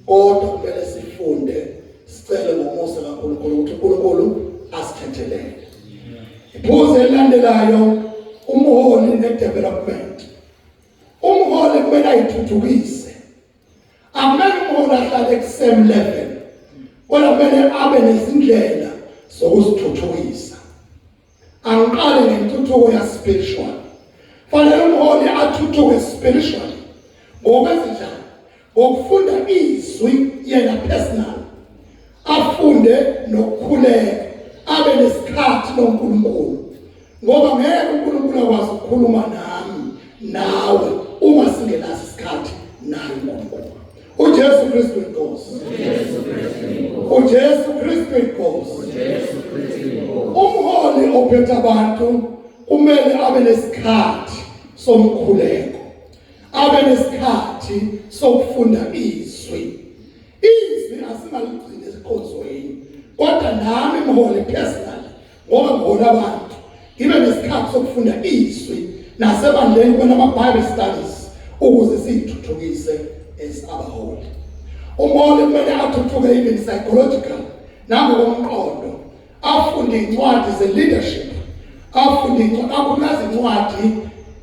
kodwa kumele sifunde, sicele ngomusa kaNkulunkulu ukuthi uNkulunkulu asithethelele. Iphuzu elilandelayo, umholi ne-development. Umholi kumele ayithuthukise. Akumele umholi ahlale ku-same level, kodwa kumele abe nezindlela zokuzithuthukisa. Angiqale ngentuthuko ya-spiritual. Fanele umholi athuthuke spiritually. Ngokwenzenjani? Ngokufunda izwi yena personal. Afunde nokukhuleka, abe nesikhathi noNkulunkulu. Ngoba ngeke uNkulunkulu akwazi ukukhuluma nami nawe uma singenaso isikhathi naye uNkulunkulu. uJesu Kristu inkosi. uJesu Kristu inkosi. Umholi ophethe abantu kumele abe nesikhathi somkhuleko, abe nesikhathi sokufunda izwi. Izwi asingaligcini esikhonzweni, kodwa nami mholi personally, ngoba ngihola abantu, ngibe nesikhathi sokufunda izwi nasebandleni kwenama-Bible studies ukuze siyithuthukise as abaholi. Umholi kumele athuthuke even psychological nangokomqondo, afunde incwadi ze-leadership, afundiswa kakhulukazi incwadi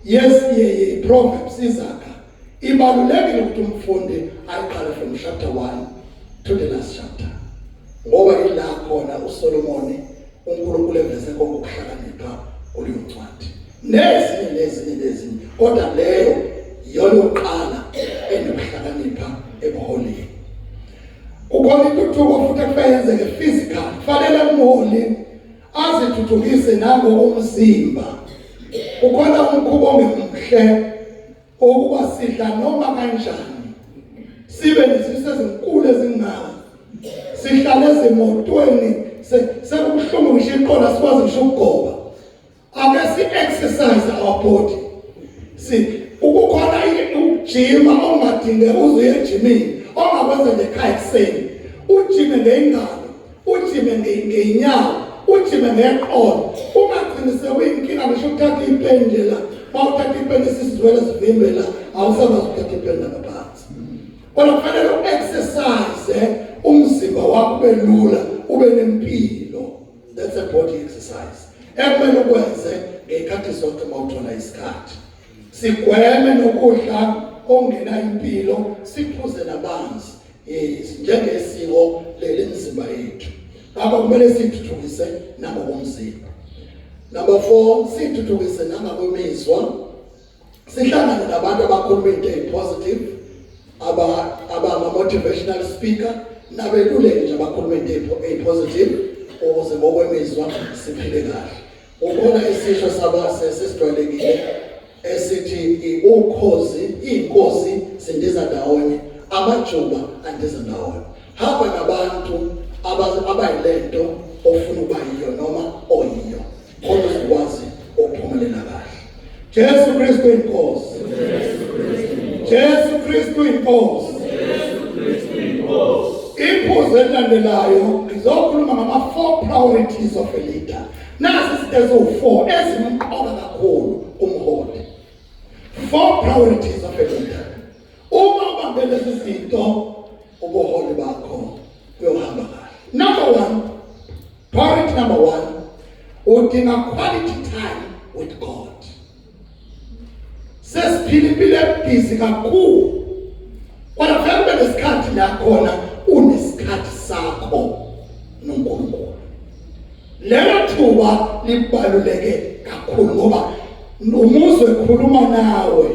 ye-Proverbs izakha ibalulekile ukuthi umfundi ayiqale from chapter 1 to the last chapter ngoba ila khona uSolomon uNkulunkulu eveze konke ukuhlakanipha kuleyo ncwadi nezinye kodwa leyo iyona yokuqala enokuhlakanipha ebuholini. Ukhona intuthuko futhi ekufayenzeke physical kufanele umholi azithuthukise nangokomzimba. Ukhona umkhubo ongemuhle okuba sidla noma kanjani sibe nezifiso ezinkulu ezingaka sihlale ezimotweni sekubuhlungu ngisho iqola sikwazi ngisho ukugoba ake si-exercise our body ukukhona ukujima ongadingeka uze uye ejimini ongakwenza ngekhaya ekuseni ujime ngey'ngalo ujime ngey'nyawo ujime ngeqolo ungagcini sekuyinkinga ngisho ukuthatha ipeni nje la mawuthatha ipeni sisizwele sivimbe la awusakwazi ukuthatha ipeni ngaphansi kodwa kufanele u-exercise umzimba wakho ube lula ube nempilo. That's a body exercise ekumele ukwenze ngey'khathi zonke mawuthola isikhathi. Sigweme nokudla ongena impilo siphuze namanzi njengesiko lemizimba yethu. Ngakho kumele sithuthukise nangokomzimba. Number 4, sithuthukise nangokwemizwa. Sihlangane nabantu abakhuluma into ezipositive abama-motivational speaker nabeluleki nje abakhuluma into ezipositive ukuze ngokwemizwa siphile kahle. Ukhona isisho sesijwayelekile esithi iy'nkosi zindiza ndawonye, amajuba andiza ndawonye. Hamba nabantu abayilento ofuna ukuba yiyo noma oyiyo khona uzokwazi ukuphumelela kahle. Jesu Kristu inkosi. Jesu Kristu inkosi. Iphuzu elilandelayo ngizokhuluma ngama-4 priorities of a leader. Nasi eziwu-4 ezimqoka kakhulu umholi. 4 priorities of a leader. Uma ubambe lezi zinto ubuholi bakho buyohamba kahle. Number 1, priority number 1, udinga quality time with God. Sesiphila impilo ebhizi kakhulu. Kodwa vele kube nesikhathi la khona unesikhathi sakho noNkulunkulu. Lelo thuba libaluleke kakhulu ngoba umuzwe ekhuluma nawe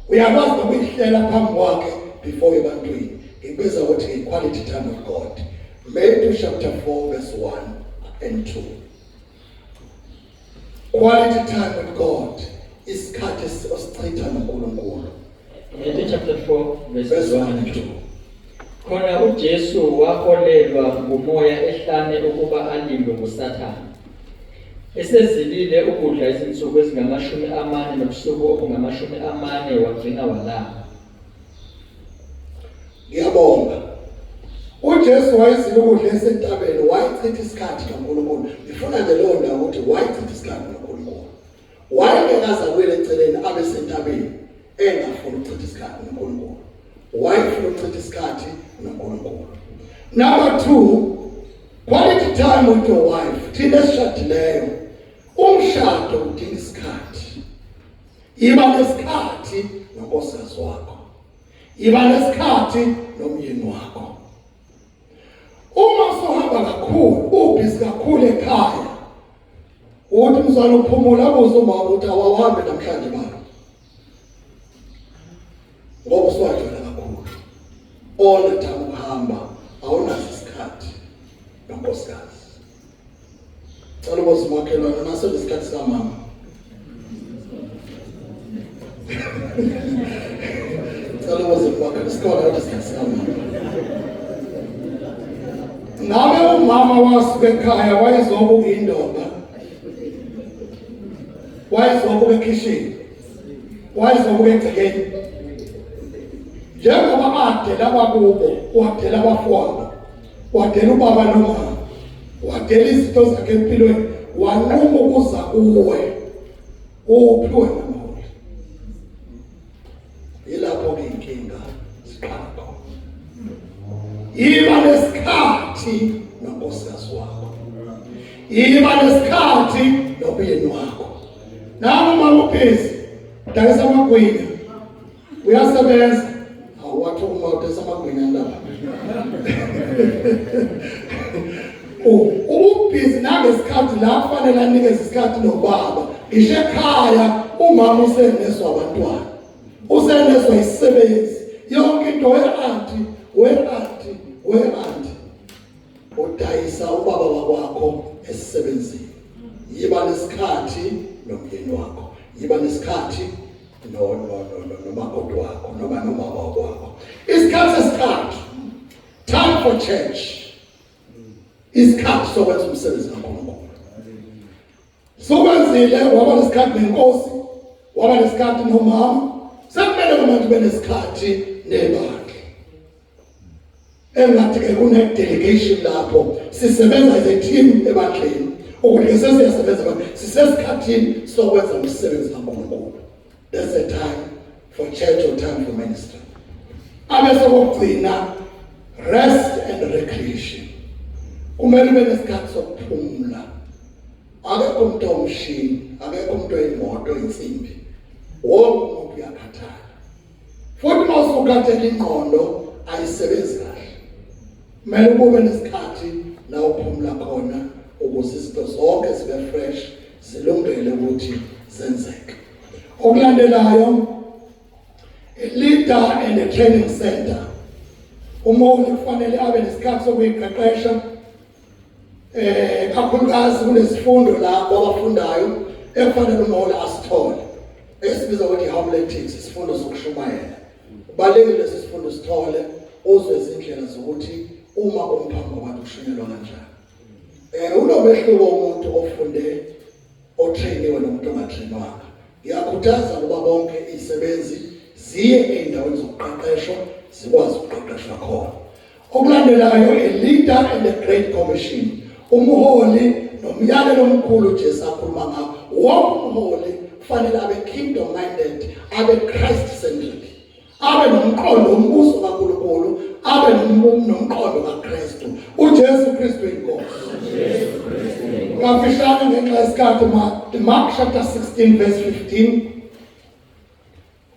uyakwazi ukuyihlela phambi kwakhe before ebantwini. Ibiza ukuthi quality time with God. Matthew chapter 4 verse 1 and 2. Quality time with God isikhathi osichitha noNkulunkulu. Matthew chapter 4 verse 1 and 2. Khona uJesu waholelwa ngumoya ehlane ukuba alindwe nguSathane. Esezilile ukudla izinsuku ezingama-40 nobusuku obungama-40 wagcina walala. Ngiyabonga. uJesu wayezile ukudla esentabeni wayichitha isikhathi noNkulunkulu. Ngifuna nje leyo ndawo ukuthi wayichitha isikhathi noNkulunkulu. Wayengekaze awele eceleni abe sentabeni engafuni ukuchitha isikhathi noNkulunkulu. Wayefuna ukuchitha isikhathi noNkulunkulu. Number 2, quality time with your wife. Thina esishadileyo umshado udinga isikhathi. Iba nesikhathi nonkosikazi wakho. Iba nesikhathi nomyeni wakho. Uma sohamba kakhulu, ubhizi kakhulu ekhaya, uthi mzala uphumula abuze umama ukuthi awuhambe namhlanje baba. Ngoba uswajwela kakhulu. All the time uhamba, awunaso isikhathi nonkosikazi. Cala ubuze umakhelwane naso lesikhathi samama. Cala ubuze umakhelwane isikhathi lesikhathi samama. Ngabe umama wasuka ekhaya wayezobuka indoda. Wayezobuka ekitchen. Wayezobuka egcekeni. Njengoba adela abakubo, wadela abafowabo, wadela ubaba nomama, wadela izinto zakhe empilweni, wanquma ukuza kuwe. Uphiwe namaholi. Yilapho-ke inkinga ziqala khona. Iba nesikhathi nonkosikazi wakho. Iba nesikhathi nobuyeni wakho. Nami uma ubhizi dayisa amagwinya uyasebenza awathu uma udayisa amagwinya lapha. Ubhizi nangesikhathi la kufanele anikeze isikhathi nobaba ishe ekhaya umama useneswa abantwana useneswa isisebenzi yonke into where auntie udayisa ubaba wakwakho esisebenzini. Yiba nesikhathi nomyeni wakho, yiba nesikhathi nomakoti wakho noma nomama wakho. Isikhathi sesikhathi, time for church, isikhathi sokwenza umsebenzi kaNkulunkulu. Sokwenzile waba nesikhathi nenkosi, waba nesikhathi nomama, sekumele manje ube nesikhathi nebandla. Engathi ke kune delegation lapho sisebenza as a team ebandleni ukuthi sesiyasebenza sisesikhathini sokwenza umsebenzi kaNkulunkulu. There's a time for church or time for ministry. Abese kokugcina rest and recreation. Kumele ube nesikhathi sokuphumula. Akekho umuntu omshini, akekho umuntu oyimoto insimbi. Wonke umuntu uyakhathala. Futhi mawusukhathela ingqondo ayisebenzi kahle. Kumele kube nesikhathi la uphumula khona ukuze izinto zonke zibe fresh, zilungele ukuthi zenzeke. Okulandelayo, a leader and a training center. Umholi kufanele abe nesikhathi sokuyiqeqesha kakhulukazi kunesifundo la abafundayo ekufanele umholi asithole esibiza ukuthi homiletics, isifundo sokushumayela. Kubalulekile lesi sifundo sithole uzwe izindlela zokuthi uma umphambi kwabantu kushunyelwa kanjani. Unomehluko umuntu ofunde otrainiwe nomuntu ongatrainwanga. Ngiyakhuthaza ukuba bonke izisebenzi ziye ey'ndaweni zokuqeqeshwa zikwazi ukuqeqeshwa khona. Okulandelayo, a leader and a great commission. Umholi nomyalelo omkhulu uJesu akhuluma ngawo. Wonke umholi kufanele abe kingdom minded, abe Christ centered, abe nomqondo wombuso kaNkulunkulu, abe nomqondo kaKristu. uJesu Kristu inkosi. Kafishane ngenxa yesikhathi Mark chapter 16 verse 15.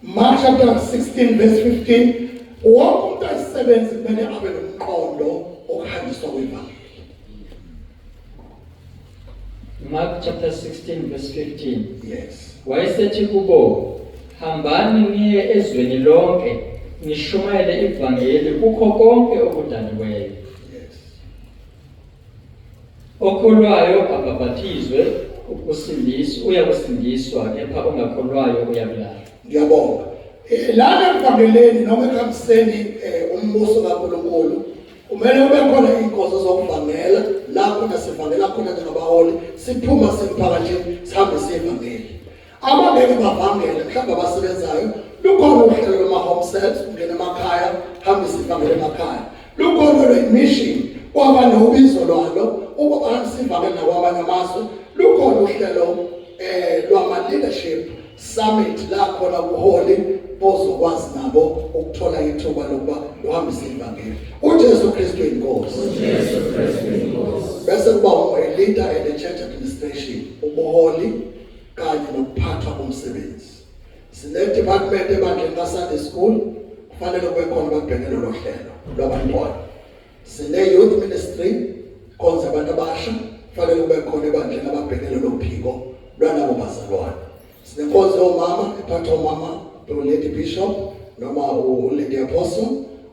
Mark chapter 16 verse 15. Wonke umuntu ayisebenzi kumele abe nomqondo okuhanjiswa kwevangeli. Mark chapter 16 verse 15. Yes. Wayesethi kubo, hambani niye ezweni lonke nishumayele ivangeli kukho konke okudaliweyo. Yes. Okholwayo ababhathizwe ukusindiswa, uyakusindiswa, kepha ongakholwayo uyabulawa. Ngiyabonga. Lana evangeleni noma ekhambiseni umbuso kaNkulunkulu kumele ube khona inkonzo zokuvangela lapho nasivangela khona njengabaholi siphuma semphakathini sihambe siyevangeli. Abangeke bavangele mhlawumbe abasebenzayo lukhona uhlelo lwama-home cells ungena emakhaya hambe sivangele emakhaya. Lukhona lwe-mission kwaba nobizo lwalo ukuba bahambe sivangele nakwamanye amazwe. Lukhona uhlelo lwama-leadership summit la khona ubuholi bozokwazi nabo ukuthola ithuba lokuba luhambise ivangeli. uJesu Kristu inkosi. Bese kuba leader and the church administration, ubuholi kanye nokuphathwa komsebenzi. Sine department ebandleni ka-Sunday school kufanele kube khona babhekele lo hlelo lwabantwana. Sine youth ministry konza abantu abasha kufanele kube khona ebandleni ababhekele lo phiko lwanabo bazalwane. Sinenkonzo yomama ephathwa umama Lady Bishop noma Lady Apostle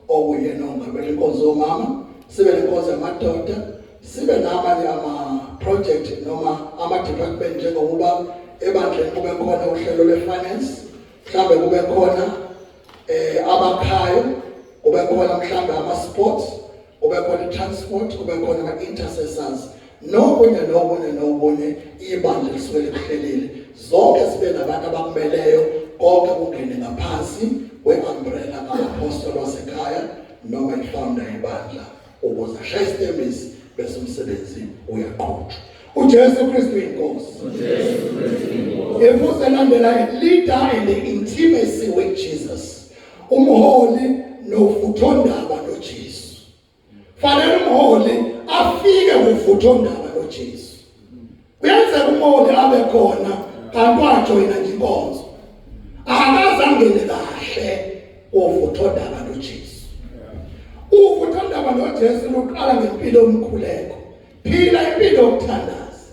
okuyena ongamele inkonzo yomama. Sibe nenkonzo yamadoda, sibe namanye ama-project noma ama-department njengokuba ebandleni kube khona uhlelo lwe-finance, mhlawumbe kube khona abakhayo, kube khona mhlawumbe ama-sports, kube khona i-transport, kube khona ama-intercessors, nobunye ibandla lisuke likuhlelile. Zonke sibe nabantu abakumeleyo, konke kungene ngaphansi kwe-umbrella ka-apostle wasekhaya noma i-founder yebandla ukuze ashaya isithembiso bese umsebenzi uyaqhutshwa. uJesu Kristu inkosi. Ifuze landela leader and the intimacy with Jesus. Umholi novuthondaba noJesu. Fanele umholi afike kuvuthondaba noJesu. Uyenzeka uMoli abe khona kanti wajoyina nje inkonzo. Akazangene kahle uvuthondaba noJesu. Uvuthondaba noJesu luqala ngempilo yomkhuleko. Phila impilo yokuthandaza.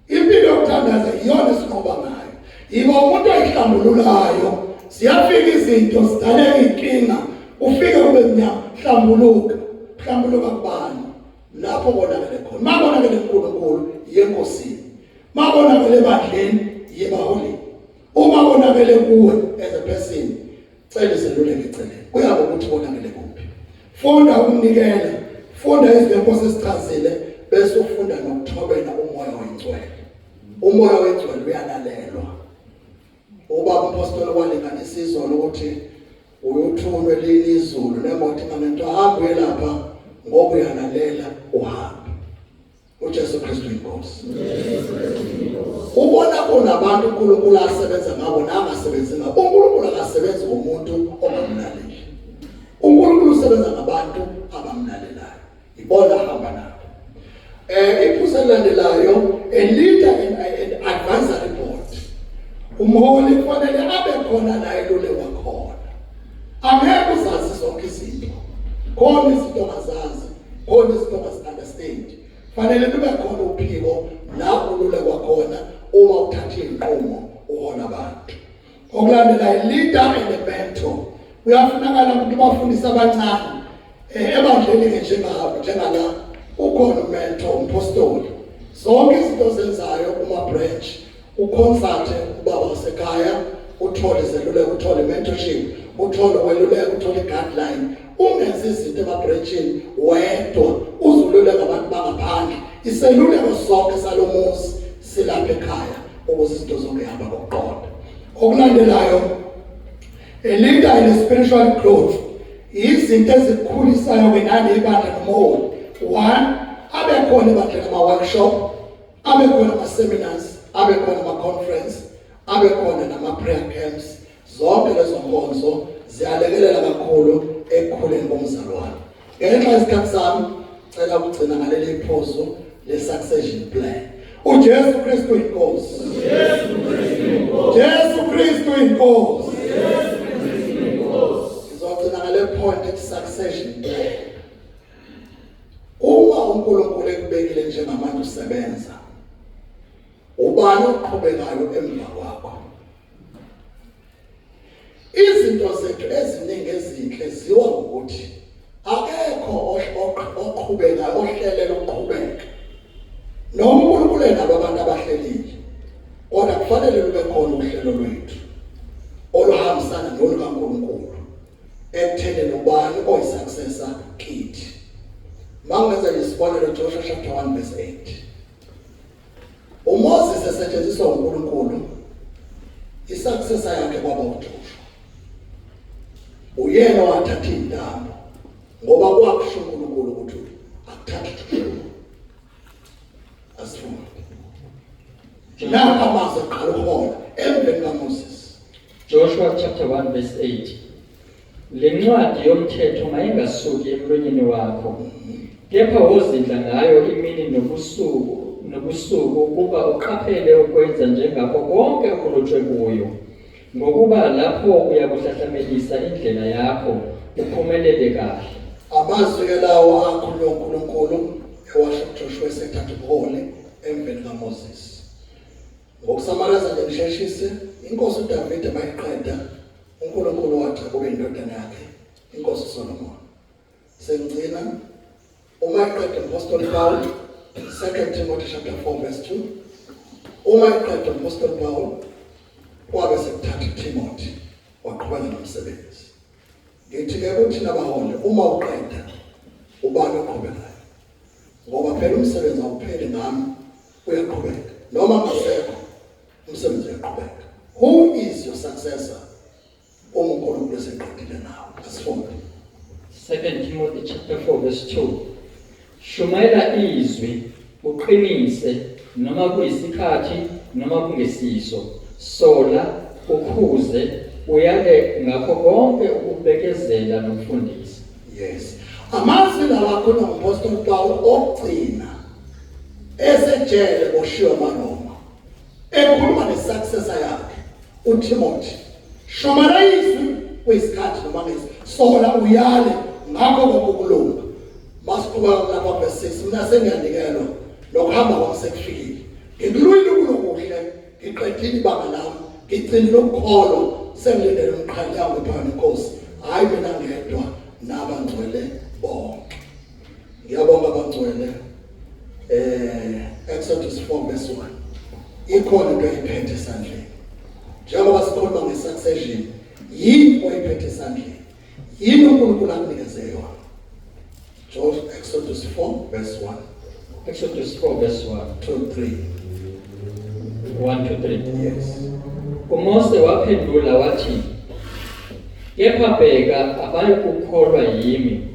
Impilo yokuthandaza iyona sinqoba ngayo. Yiba umuntu oyihlambululayo. Siyafika izinto sidaleka inkinga. Ufike kube mnyama, hlambuluka kubani? Lapho bonakele khona. Mabonakele uNkulunkulu yenkosini. Mabonakele ebandleni yebaholi. Uma bonakele kuwe as a person, cela iseluleko eceleni. Kuyabe ukuthi bonakele kuphi. Funda ukunikela, funda izinto esesichazile bese ufunda nokuthobela umoya oyingcwele. Umoya oyingcwele uyalalelwa. Ubaba umpostoli walinganisa izolo ukuthi uyuthunwe lini izulu nemoto ngamento ahambe lapha ngoba uyalalela uhambe. uJesu Kristu inkosi. Ubona kunabantu uNkulunkulu asebenza ngabo nangasebenzi ngabo. uNkulunkulu akasebenzi ngomuntu ongamlaleli. uNkulunkulu usebenza ngabantu abamlalelayo. Ibona hamba nabo. Iphuzu elilandelayo, a leader in an advisory board. Umholi kufanele abe khona la elulekwa khona. Angeke uzazi zonke izinto. Khona izinto ongazazi, khona izinto ongazi-understand. Fanele kube khona uphiko la ululekwa khona uma uthatha inqumo uhola abantu. Okulandela leader and a mentor. Uyafunakala umuntu bafundisa abancane ebandleni njengala ukhona umentor, umpostoli. Zonke izinto zenzayo kuma branch, uconsult ubaba wasekhaya, uthole izeluleko, uthole mentorship, uthole weluleko, uthole guideline. Ungenza izinto emabranchini wedwa uzululeka abantu bangaphandle. Iseluleko sonke salomuzi silapha ekhaya ukuze izinto zonke zihamba ngokuqonda. Okulandelayo, a leader in a spiritual growth. Izinto ezikhulisayo kwenani ibandla nomholi. One, abe khona ebandleni ama-workshop, abe khona ama-seminars, abe khona ama-conference, abe khona nama-prayer camps. Zonke lezo nkonzo ziyalekelela kakhulu ekukhuleni komzalwane. Ngenxa yesikhathi sami, cela ukugcina ngaleli phuzu le-succession plan. uJesu Kristu inkosi. Jesu Kristu inkosi. Ngizogcina ngale point ethi succession plan. Uma uNkulunkulu ekubekile njengamanje usebenza, ubani oqhubekayo emva kwakho? Izinto zethu eziningi ezinhle ziwa ukuthi akekho oqhubekayo ohlelela ukuqhubeka. Noma uNkulunkulu enabo abantu abahlelile, kodwa kufanele lube khona uhlelo lwethu oluhambisana nolukaNkulunkulu ekuthenini ubani oyisuccessor kithi. Mangenza isibonelo Joshua chapter 1 verse 8. uMoses esetshenziswa uNkulunkulu, isuccessor yakhe kwaba uJoshua. Uyena wathatha intambo ngoba kwakusho uNkulunkulu ukuthi akuthathe Joshua. Asifunde. Lapha mase qala ukuhola emveni kaMoses. Joshua chapter 1 verse 8. Le ncwadi yomthetho mayingasuki emlonyeni wakho, kepha wozidla ngayo imini nobusuku ukuba uqaphele ukwenza njengakho konke okulotshwe kuyo, ngokuba lapho uyakuhlahlamelisa indlela yakho uphumelele kahle. Amazwi lawo akhulunywa uNkulunkulu ewasho uJoshua esethatha ubuholi emveni kaMoses. Ngokusamaraza nje ngisheshise, inkosi uDavid mayiqeda, uNkulunkulu wathi kube indodana yakhe, inkosi uSolomon. Sengcina uma iqeda umpostoli Paul, 2 Timothy chapter 4 verse 2. Uma iqeda umpostoli Paul, wabe sekuthatha uTimothy waqhubeka nomsebenzi. Ngithi-ke kuthi nabaholi uma uqeda ubani oqhubekayo? Ngoba phela umsebenzi awupheli ngami, uyaqhubeka. Noma ngasekho umsebenzi uyaqhubeka. Who is your successor? uNkulunkulu eseqedile nawe. Asifunde. 2 Timothy chapter 4 verse 2. Shumela izwi, uqinise, noma kuyisikhathi noma kungesiso. Sola, ukhuze, uyale ngakho konke ukubekezela nokufundisa. Yes. Amazwi lawa akhona umpostoli Paul okugcina esejele boshiwe eMaroma ekhuluma nesuccessor yakhe uTimothy shomana izwi kwesikhathi noma ngesola uyale ngakho kokulunga masiqhubeka lapha verse 6 mina sengiyanikelwa nokuhamba kwami sekufikile ngiluyile kulokuhle ngiqedile ibanga lami ngigcinile ukukholo sengilindele umqhali yangu phakathi nenkosi hayi mina ngedwa nabangcwele bonke ngiyabonga abangcwele Exodus 4 verse 1 ikhona into ayiphethe esandleni njengoba sikhuluma ngesuccession yini oyiphethe esandleni yini uNkulunkulu akunikeze yona Exodus 4 verse 1 Exodus 4 verse 1 to 3 1 to 3 yes uMose waphendula wathi kepha bheka abayokukholwa yimi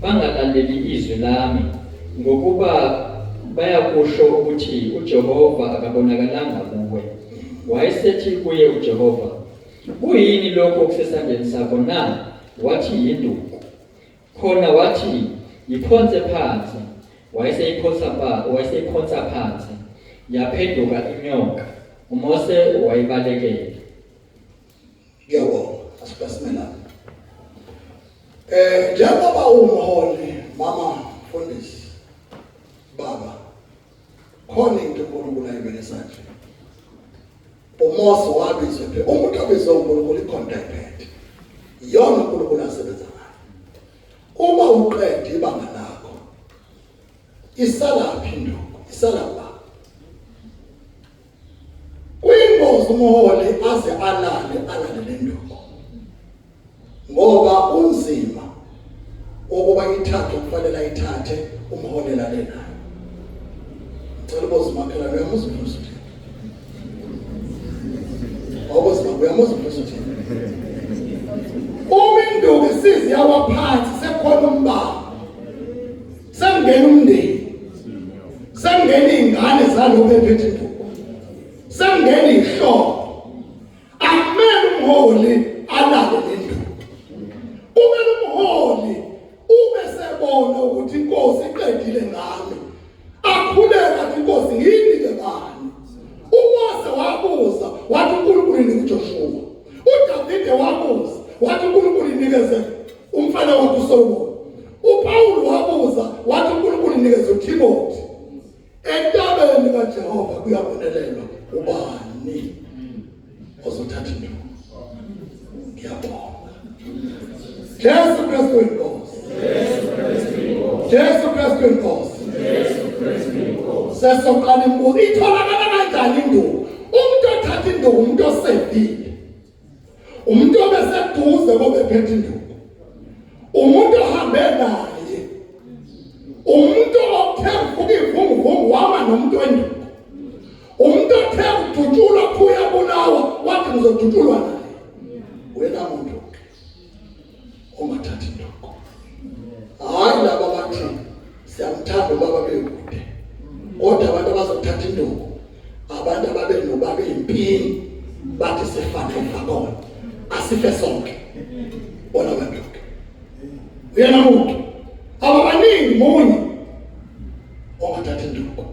bangalandeli izwi lami ngokuba bayakusho ukuthi uJehova akabonakalanga kuwe wayesethi kuye uJehova kuyini lokho okusesandleni sakho na wathi yinduku khona wathi yiphonse phansi wayeseyiphonsa phansi yaphenduka inyoka uMose wayibalekela ngiyabonga asibasimela njengoba umholi mama mfundisi baba khona into uNkulunkulu ayibeke esandleni uMose wabizwe phe umuntu obizwe uNkulunkulu icontact yona uNkulunkulu asebenza ngayo uma uqede ibanga lakho isalaphi induku isalapha kuyingozi umholi aze alale lenduku ngoba unzima ukuba ithathe kufanele ayithathe umholi lale nayo cela bozimakela uyamuzwa ukuthi uyamuzwa ukuthi uma induku isizi yawaphansi sekhona umbaba sengena umndeni sengena izingane zalo bephethe induku sengena ihlobo akumele umholi alale lenduku kumele umholi ube sebona ukuthi inkosi iqedile ngami akhuleka athi inkosi ngiyinike bani uMose wabuza wathi uNkulunkulu inike uJoshua uDavide wabuza wathi uNkulunkulu inikeze umfana wakhe uSolomon uPaul wabuza wathi uNkulunkulu inikeze uTimothy entabeni kaJehova kuyabonelelwa ubani ozothatha induku ngiyabonga Jesu Kristu inkosi Jesu Kristu inkosi sesoqala imbuzo itholakala kanjani induku umuntu othatha induku umuntu osevile umuntu obeseduze kobephethe induku umuntu ohambe naye umuntu othe ukuba ivunguvungu wama nomuntu wenduku umuntu othe udutshulwa kuya bulawa wathi ngizodutshulwa naye wena muntu ongathathi induku hayi laba bathi siyamthanda ubaba bekude kodwa abantu abazothatha induku abantu ababe nobaba impini bathi sifana ngakho asife sonke bona abantu uyena muntu ababaningi munye ongathatha induku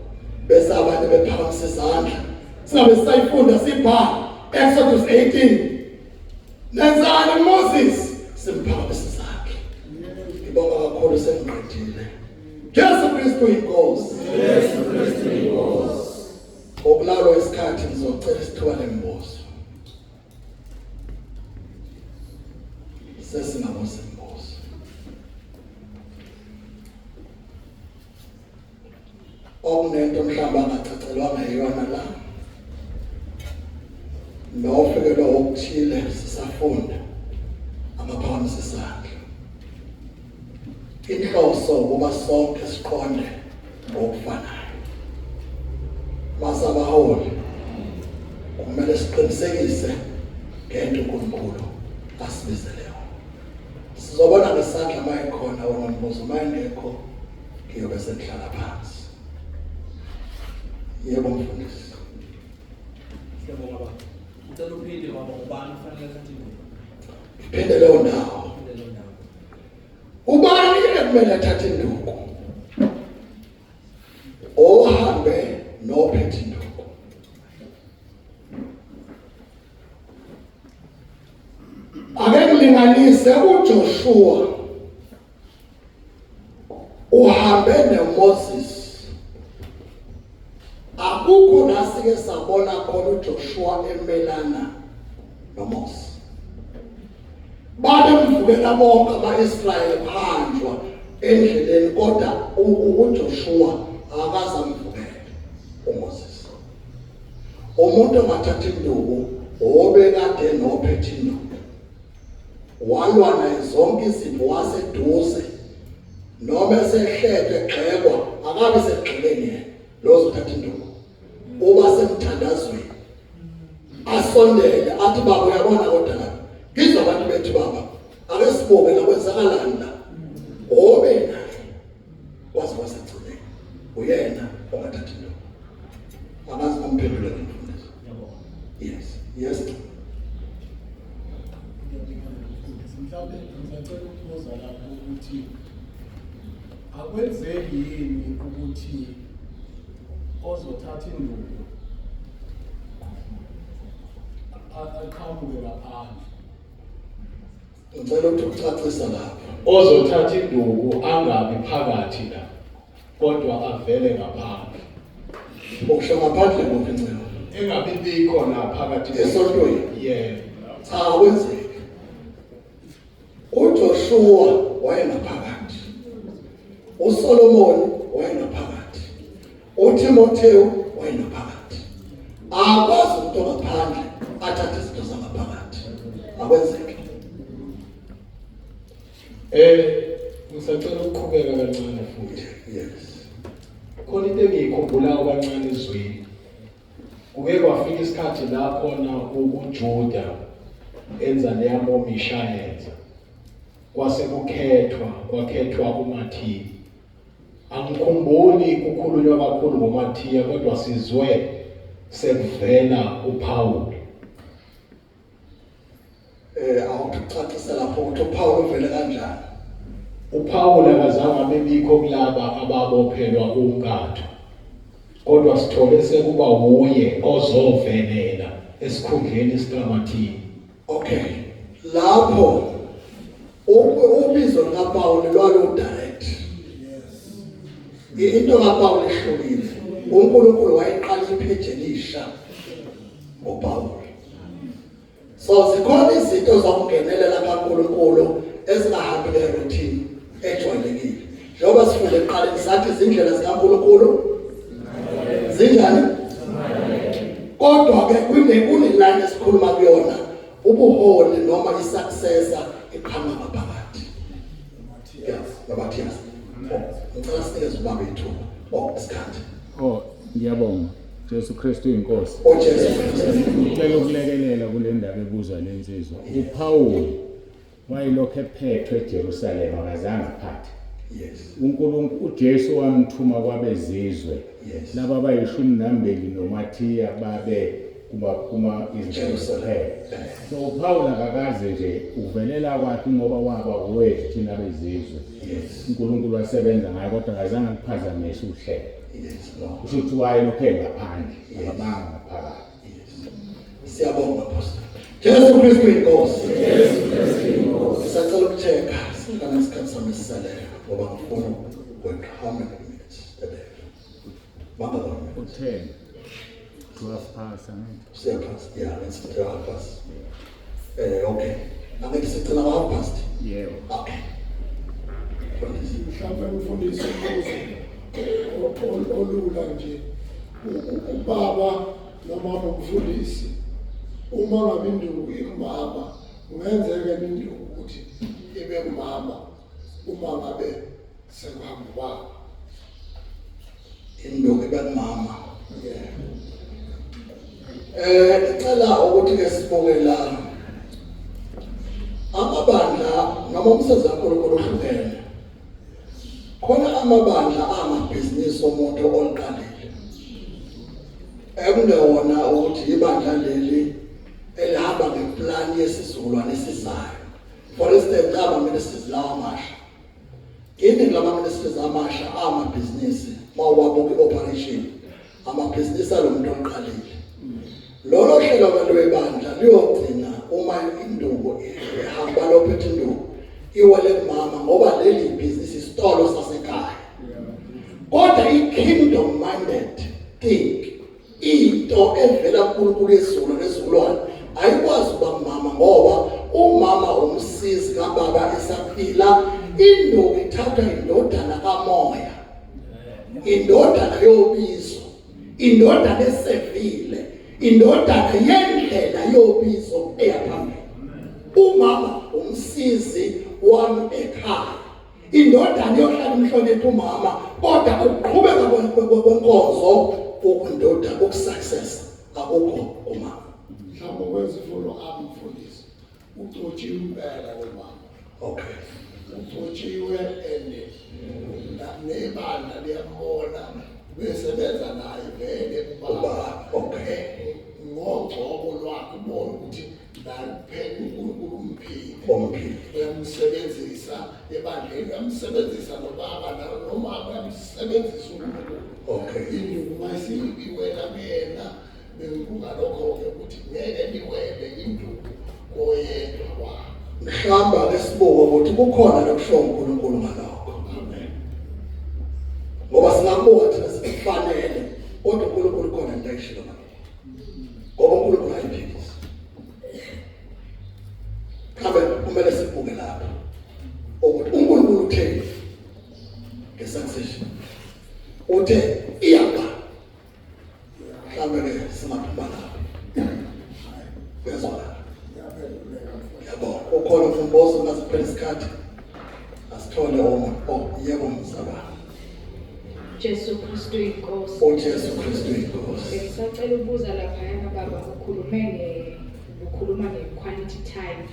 bese abantu bephakamisa izandla singabe sayifunda sibhala Exodus 18 nenzani Moses simphakamisa izandla ngibonga kakhulu sengiqedile Jesu Kristu inkosi Jesu Kristu inkosi okulalo isikhathi ngizocela isithuba lembozo sesingabuza imbozo okunento mhlamba angacacelwanga yona la nofikelwa okuthile sisafunda amaphakamisa isandla inhloso kuba sonke siqonde ngokufanayo masabaholi kumele siqinisekise ngento uNkulunkulu asibizele sizobona ngesandla mayikhona wona mbuzo mayingekho ngiyobe sengihlala phansi yebo mfundisi Siyabonga baba. Ngicela uphinde baba ubani kufanele ukuthi iphinde leyo ndawo ubani ekumele athathe induku ohambe uJoshua uhambe noMoses. Akukho la sike sabona khona uJoshua emelana noMoses. Bamvukela bonke ama-Israyeli phandlwa endleleni, kodwa uJoshua akaze amvukele uMoses. Umuntu ongathatha induku obekade nophethe induku, walwa naye zonke izipho, waseduze noma esehleke egxekwa, akabe segxekeni yena lo ozothatha induku, uba semthandazweni asondele athi baba uyabona kodwa la ngizwa abantu bethu baba ake siboke la kwenzakalani la obe naye wazi wasegcineni uyena ongathatha induku. Akazi komphendula ngemfundiso. Yes. Mhlawumbe ngicela ukubuza lapho ukuthi akwenzeki yini ukuthi ozothatha induku aqhamuke ngaphandle. Ngicela ukuthi ucacisa lapho. Ozothatha induku angabi phakathi la kodwa avele ngaphandle. Ukusho ngaphandle kokwenziwa. Engabi bikhona phakathi esontweni. Yeah. Cha kwenzeki. uJoshua wayengaphakathi, uSolomon wayengaphakathi, uTimotheo wayengaphakathi. Akwazi umuntu ongaphandle athathe izinto zangaphakathi. Akwenzeki. Ngisacela ukuqhubeka kancane futhi. Yes. Khona into engiyikhumbulayo kancane ezweni. Kuke kwafika isikhathi la khona uJuda enza leyamomo ishayenza. Kwase kwakhethwa uMathiya. Angikhumbuli kukhulunywa kakhulu ngoMathiya, kodwa sizwe sekuvela uPawulu. Awukucacisa lapho ukuthi uPawulu uvele kanjani. uPawulu akazange abebikho kulaba ababophelwa unkatho, kodwa sithole sekuba wuye ozovelela esikhundleni sikaMathiya. Okay, lapho ubizo likaPawulu lwalo direct. Into kaPawulu ehlukile. uNkulunkulu wayeqala ipheje elisha ngoPawulu. So zikhona izinto zokungenelela kaNkulunkulu ezingahambi ne-routine ejwayelekile. Njengoba sifunde eqaleni sathi izindlela zikaNkulunkulu zinjani? Kodwa ke kuneline esikhuluma kuyona, ubuholi noma isuccessor iqhamuka ngaphakathi. Yes, Matthias. Ngicela sinikeze ubaba ithuba isikhathi. Ngiyabonga. Jesu Kristu inkosi. Jesu Kristu. Ngicela ukulekelela kule ndaba ebuzwa lensizwa. uPawulu wayelokho ephethwe eJerusalema akazange aphathe. Yes. uNkulunkulu uJesu wamthuma kwabezizwe. Yes. Laba abayishumi noMathiya babe kuma Israel. So uPawulu akakaze nje uvelela kwakhe ngoba waba uwethu thina bezizwe. Yes. uNkulunkulu wasebenza ngaye kodwa akazange kuphazamise uhlelo. Yes. No. Kushuthi wayelokho ngaphandle, abanga ngaphakathi. Yes. Siyabonga Pastor. Jesu Kristu inkosi. Jesu Kristu inkosi. Sicela ukucheka singana isikhathi sami sisaleyo ngoba ngifuna ukwenza how many minutes today. Baba baba. 10, 12 past, Siyapasa. Yeah, let's do half past. Okay. Angithi sicela half past. yeah. Okay. Mhlawumbe umfundisi umbuzo olula nje. Ubaba noma umfundisi uma ngabe induku ikumama, ungenzeka induku ukuthi ibe umama uma ngabe sekuhamba ubaba. Induku ibe umama. Ngicela ukuthi ke sibuke la amabandla noma umsebenzi kaNkulunkulu ohlukene. Khona amabandla amabhizinisi omuntu oliqalile. Ekungewona ukuthi ibandla leli elihamba ngeplan yesizukulwane esizayo. For instance, ama-ministries lawa amasha. Iningi lama-ministries amasha amabhizinisi mawuwabuka i-operation. Amabhizinisi alomuntu oliqalile. Lolo hlelo lwebandla liyogcina uma induku ehamba lophethe induku iwele kumama ngoba leli business isitolo sasekhaya. Kodwa i-kingdom minded think into evela kuNkulunkulu ezulu nezulwane ayikwazi ukuba kumama ngoba umama umsizi kababa esaphila. Induku ithathwa indodana kamoya, indodana yobizo, indodana esevile, indodana yendlela yobizo eyaphambili. Umama umsizi wami ekhaya, indodana yohlala imhlonipha umama, kodwa ukuqhubeka kwenkonzo ukundoda ukusuccess akukho umama. Mhlawumbe kwenza follow up mfundisi. Ucotshiwe impela lo mama. Okay. Ucotshiwe nebandla liyambona besebenza naye vele ubaba. Okay. Ngogcobo lwakhe ubona ukuthi phela uNkulunkulu umphile. Umphile. Uyamsebenzisa ebandleni, uyamsebenzisa nobaba nomama, uyamsebenzisa uNkulunkulu. Okay. Induku mayisiwela kuyena bengibuka lokho-ke ukuthi ngeke niwele induku koyedwa kwabo. Mhlamba lesibuko ukuthi kukhona lokusho uNkulunkulu ngalokho. Amen. Ngoba singabuka thina sifanele kodwa uNkulunkulu khona into ayishilo ngalokho. Ngoba uNkulunkulu ayiphikisi. Kambe kumele sibuke lapho ukuthi uNkulunkulu utheni ngesuccession. Uthe iyaba. Kambe singaphuma lapho. Bezwana. Yabo, ukhona umfumbozo ngasiphela isikhathi. Asithole yebo mzalwane. Jesu Kristu inkosi. uJesu Kristu inkosi. Ngisacela ukubuza lapha baba ukhuluma nge-quality time.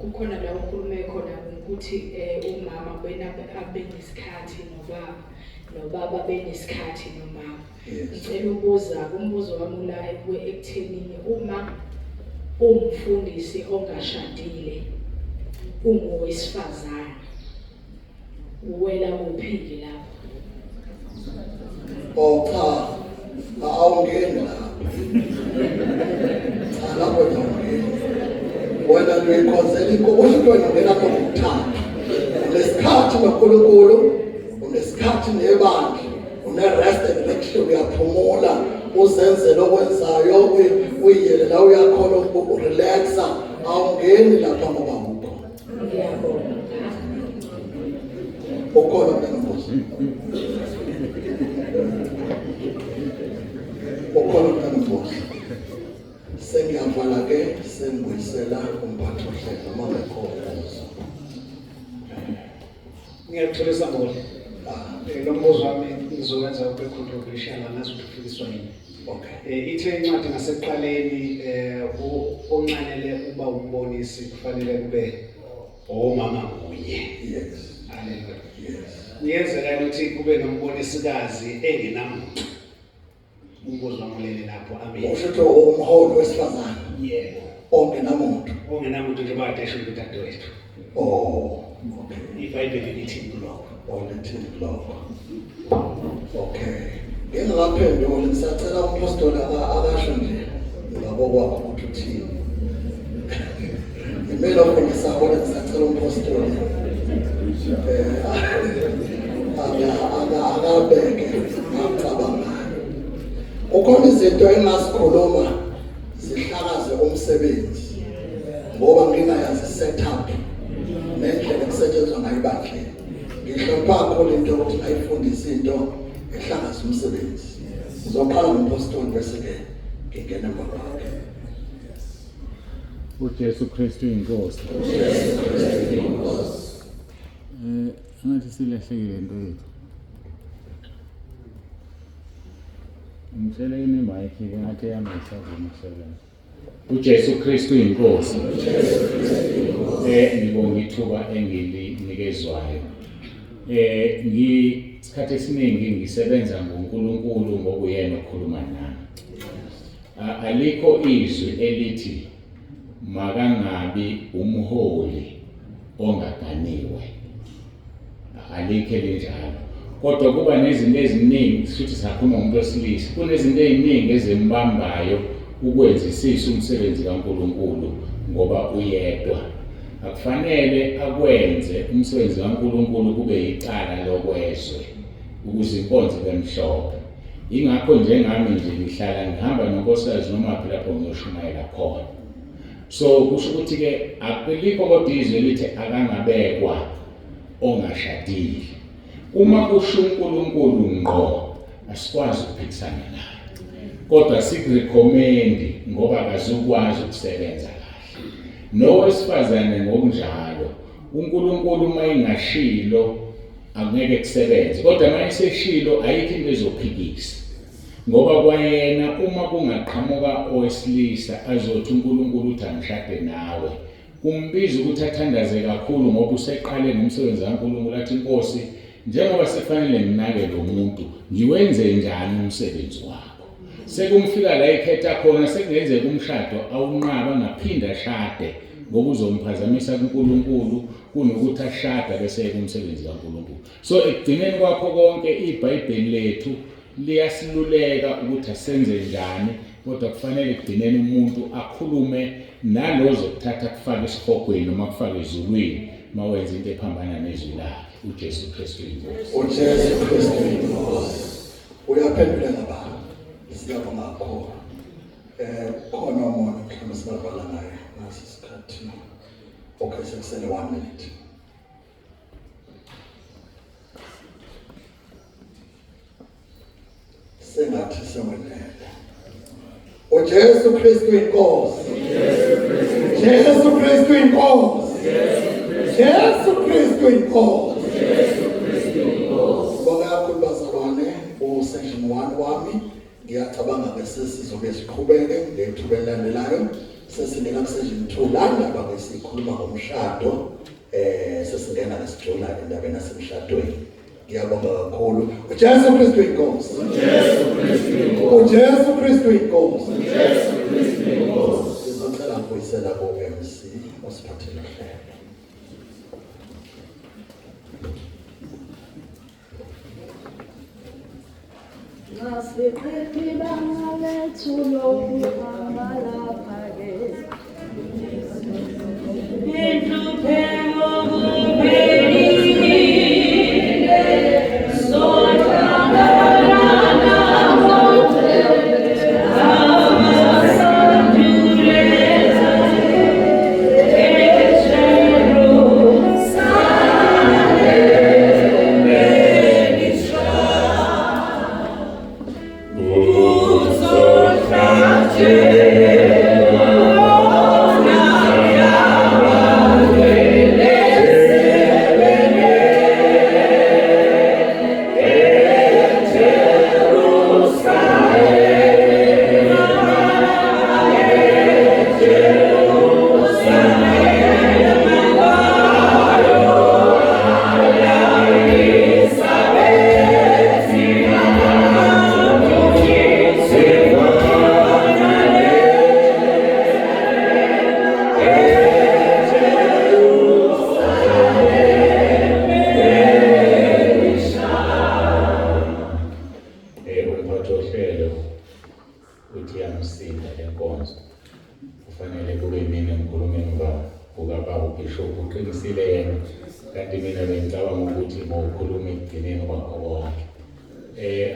Kukhona la ukhulume khona ukuthi umama abe nesikhathi nobaba benesikhathi nomama. Ngicela ukubuza umbuzo wami la ekuthenini uma umfundisi ongashadile ungowesifazane uwela kuphi lapho? Cha, awungeni lapho. Cha, lapho awungeni. Wena uyikhonzela inkosi wena ngena kokuthatha. Unesikhathi noNkulunkulu, unesikhathi nebandla, une-rest and direction, uyaphumula, uzenzele okwenzayo, uyiyele la uyakhona ukurelaxa, awungeni lapha ngoba ukho. Ngiyabonga. Ukhona mntanambuzi. Ukhona mntanambuzi. Sengiyavala-ke sengibuyisela umphathi ohlelo uma bekhona. Ngiyakutholisa Mbongi. Lo mbuzo wami ngizowenza ube-controversial angazi ukuthi ufikiswa yini. Okay. Ithe incwadi ngasekuqaleni onqanele uba umbonisi kufanele kube omama munye. Yes. Haleluya. Yes. Ngiyenzeka ukuthi kube nombonisikazi engenamuntu. Umbuzo wami ulele lapho. Amen. Usho umholi wesifazane. Yebo. Ongenamuntu. Ongenamuntu nje badesha udadewethu. Oh, okay. iBhayibheli lithi lokho. Lithi lokho. Okay. Ngingakaphenduli ngisacela umpostoli akasho nje ngabo kwakho ukuthi uthini. Imelo ufundisa bona ngisacela umpostoli. Akabeke ngicabanga. Ukhona izinto engasikhuluma zihlakaze umsebenzi. Ngoba ngingayazi setup nendlela kusetshenzwa ngayo ibandla. Ngihlupha kakhulu into ukuthi ngayifundisa into ehlangana umsebenzi. Ngizoqala ngompostoli bese ke ngingena emva kwakhe. uJesu Kristu inkosi. Angathi silahlekile into yethu. Ngicela inimayikhi ngathi yami isavuma ukusebenza. uJesu Kristu inkosi. Ngibonga ithuba engilinikezwayo. Isikhathi esiningi ngisebenza ngoNkulunkulu ngokuyena okhuluma nami. Alikho izwi elithi makangabi umholi ongaganiwe. Alikho elinjalo. Kodwa kuba nezinto eziningi futhi sakhuluma ngomuntu wesilisa. Kunezinto eziningi ezimbambayo ukwenzisisa umsebenzi kaNkulunkulu ngoba uyedwa. akufanele akwenze umsebenzi kaNkulunkulu kube icala lokwezwe ukuze inkonzo bemhlophe. Ingakho njengami nje ngihlala ngihamba nonkosikazi noma phela lapho ngiyoshumayela khona. So kusho ukuthi ke akulikho kodwa izwe lithi akangabekwa ongashadile. Uma kusho uNkulunkulu ngqo asikwazi ukuphikisana naye. Kodwa sikurecommend ngoba akazukwazi ukusebenza kahle. Nowesifazane ngokunjalo uNkulunkulu uma ingashilo angeke kusebenze. Kodwa uma iseshilo ayikho into ezophikisa. Ngoba kwayena uma kungaqhamuka owesilisa azothi uNkulunkulu uthi angishade nawe, kumbiza ukuthi athandaze kakhulu ngoba useqale ngomsebenzi kaNkulunkulu athi Nkosi, njengoba sefanele nginake lo muntu, ngiwenze njani umsebenzi wakho? Sekumfika la ekhetha khona sekungenzeka umshado awunqaba ngaphinda ashade ngoba uzomphazamisa kuNkulunkulu kunokuthi ashada bese kumsebenzi kaNkulunkulu. So ekugcineni kwakho konke iBhayibheli lethu liyasiluleka ukuthi asenze njani, kodwa kufanele ekugcineni umuntu akhulume nalozo kuthatha kufaka esihogweni noma kufaka ezulwini mawenza into ephambana nezwi lakhe. uJesu Kristu inkosi. uJesu Kristu inkosi. Uyaphendula ngaba siyabonga kakhulu. Khona umuntu mhlawumbe singavala naye ngasi isikhathi. Okay, sekusele 1 minute. Sengathi sewenele. uJesu Kristu inkosi. Jesu Kristu inkosi. Jesu Kristu inkosi. Kakhulu bazalwane, section 1 wami ngiyacabanga bese sizobe siqhubeke ngethuba elilandelayo. Sesinika section 2 lana babe sikhuluma ngomshado, sesingena nesiJuly endabeni yasemshadweni. Ngiyabonga kakhulu. uJesu Kristu inkosi. uJesu Kristu inkosi. Sizocela ukuyisela ku-MC osiphathele kahle. Nasiqedi bangalethu lokuhamba lapha-ke. Inhlupheko kuphelile, sohlangana nabo, abasandulela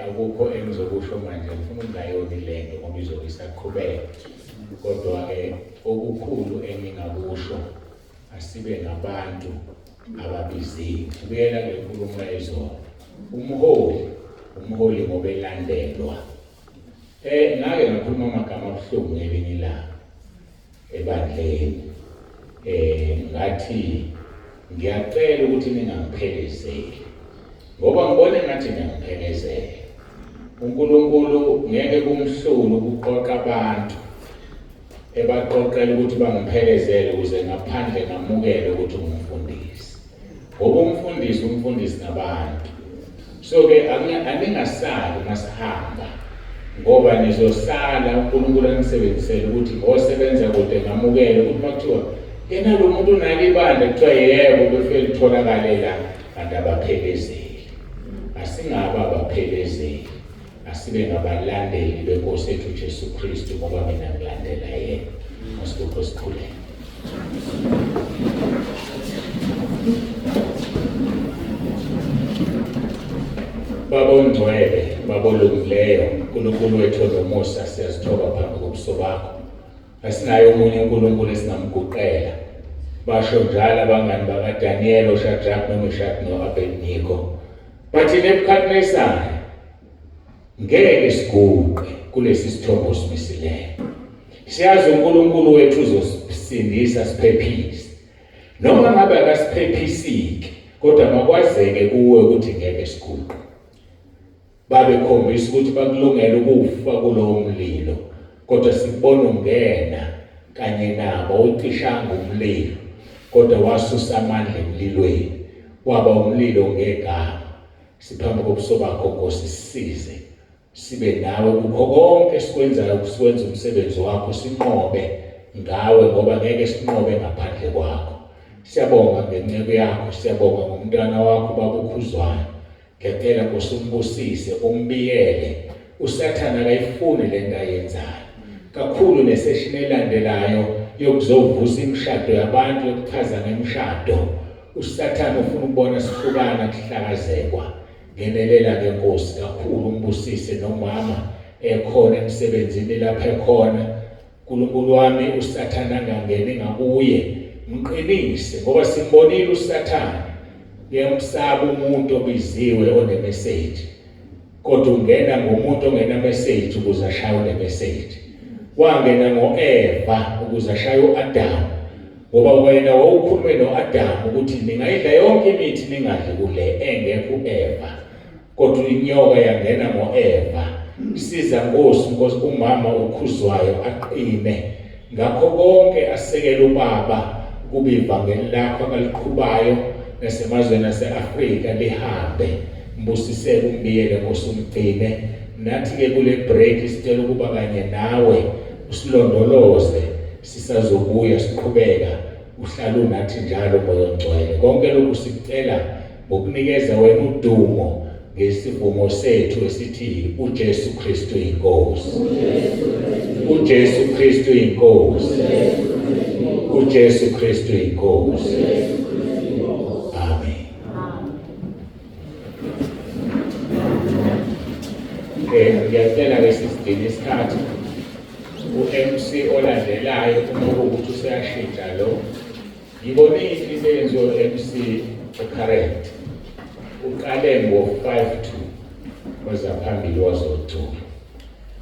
akukho engizokusho manje ngifuna ukungayoni lento ngoba izobe isaqhubeka. Kodwa okukhulu engingakusho asibe ngabantu ababiziwe. Ubuyela le nkulumo ezona. Umholi ngoba elandelwa. Ngake ngakhuluma amagama abuhlungu ngelinye ilanga ebandleni. Ngathi ngiyacela ukuthi ningangiphelezeli. Ngoba ngibone ngathi ngiyangiphelezela. uNkulunkulu ngeke kumhlulu ukuqoqa abantu ebaqoqela ukuthi bangiphelezele ukuze ngaphandle ngamukele ukuthi ngumfundisi. Ngoba umfundisi nabantu. So ke aningasali masihamba ngoba nizosala uNkulunkulu anisebenzisele ukuthi ngosebenza kude ngamukele ukuthi makuthiwa yena lo muntu unalo ibandla kuthiwa yebo befike litholakale la kanti abaphelezeli. Asingaba abaphelezeli, asibe ngabalandeli beNkosi yethu uJesu Kristu ngoba mina ngilandela yena. Masibukho sikhuleke. Baba ongcwele, Baba olungileyo, uNkulunkulu wethu onomusa, siyazithoba phambi kobuso bakho. Asinayo omunye uNkulunkulu esingamguqela. Basho njalo abangani bakaDaniel, uShadrach, noMeshach no-Abednego. Bathi Nebukadnezar, ngeke siguqe kulesi sithombe osimisileyo. Siyazi uNkulunkulu wethu uzosindisa siphephise. Noma ngabe akasiphephisiki, kodwa makwazeke kuwe ukuthi ngeke siguqe. Babekhombisa ukuthi bakulungela ukufa kulowo mlilo, kodwa sibona ungena kanye nabo ucishanga umlilo, kodwa wasusa amandla emlilweni, waba umlilo ngegama. Siphambi kobuso bakho Nkosi, sisize sibe nawe kukho konke sikwenzayo, kusikwenza umsebenzi wakho, sinqobe ngawe ngoba ngeke sinqobe ngaphandle kwakho. Siyabonga ngenceku yakho, siyabonga ngomntwana wakho Baba uKhuzwayo. Ngiyacela Nkosi umbusise, umbiyele. USathane akayifuni le nto ayenzayo, kakhulu nesession elandelayo yokuzovusa imishado yabantu, yokuchaza ngemishado. USathane ufuna ukubona sihlukana, kuhlakazekwa. Ngenelela-ke Nkosi kakhulu, umbusise nomama ekhona emsebenzini lapha ekhona. Nkulunkulu wami, uSathane angangeni ngakuye, mqinise ngoba simbonile uSathane yemsaba umuntu obiziwe onemeseji, kodwa ungena ngomuntu ongena message ukuze ashaye unemeseji. Wangena ngo-Eva ukuze ashaye u-Adamu, ngoba wena wawukhulume no-Adamu ukuthi ningayidla yonke imithi ningadli kule, engekho u-Eva, kodwa inyoka yangena ngo-Eva. Siza Nkosi, umama uKhuzwayo aqine ngakho konke, asekele ubaba kube ivangeli lakho akaliqhubayo nasemazweni ase-Afrika lihambe. Mbusisele, umbiyele Nkosi, umgcine. Nathi-ke kule break sicela ukuba kanye nawe usilondoloze, sisazobuya siqhubeka, uhlale unathi njalo Moya Ongcwele. Konke lokhu sikucela ngokunikeza wena udumo ngesivumo sethu esithi uJesu Kristu inkosi. uJesu Kristu inkosi. uJesu Kristu inkosi. Amen. Ngiyacela-ke sisidinga isikhathi u-MC olandelayo uma kuwukuthi useyashintsha lo. Ngibonile into eyenziwe u-MC current. Uqale ngo-5-2 wazaphambili wazocula.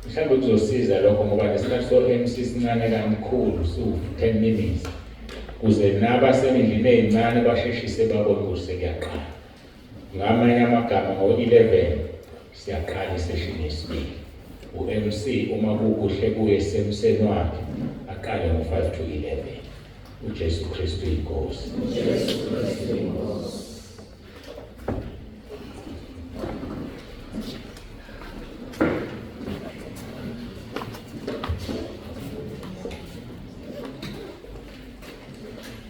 Mhlawumbe kuzosiza lokho ngoba nesikhathi so-MC sincane kakhulu, su-10 minutes, kuze nabasemindlini ey'ncane basheshise babone ukuthi sekuyaqala. Ngamanye amagama ngo-11 siyaqala iseshini yesibili. U-MC uma kukuhle kuye esemseni wakhe aqale ngo-5-11. uJesu Kristu inkosi.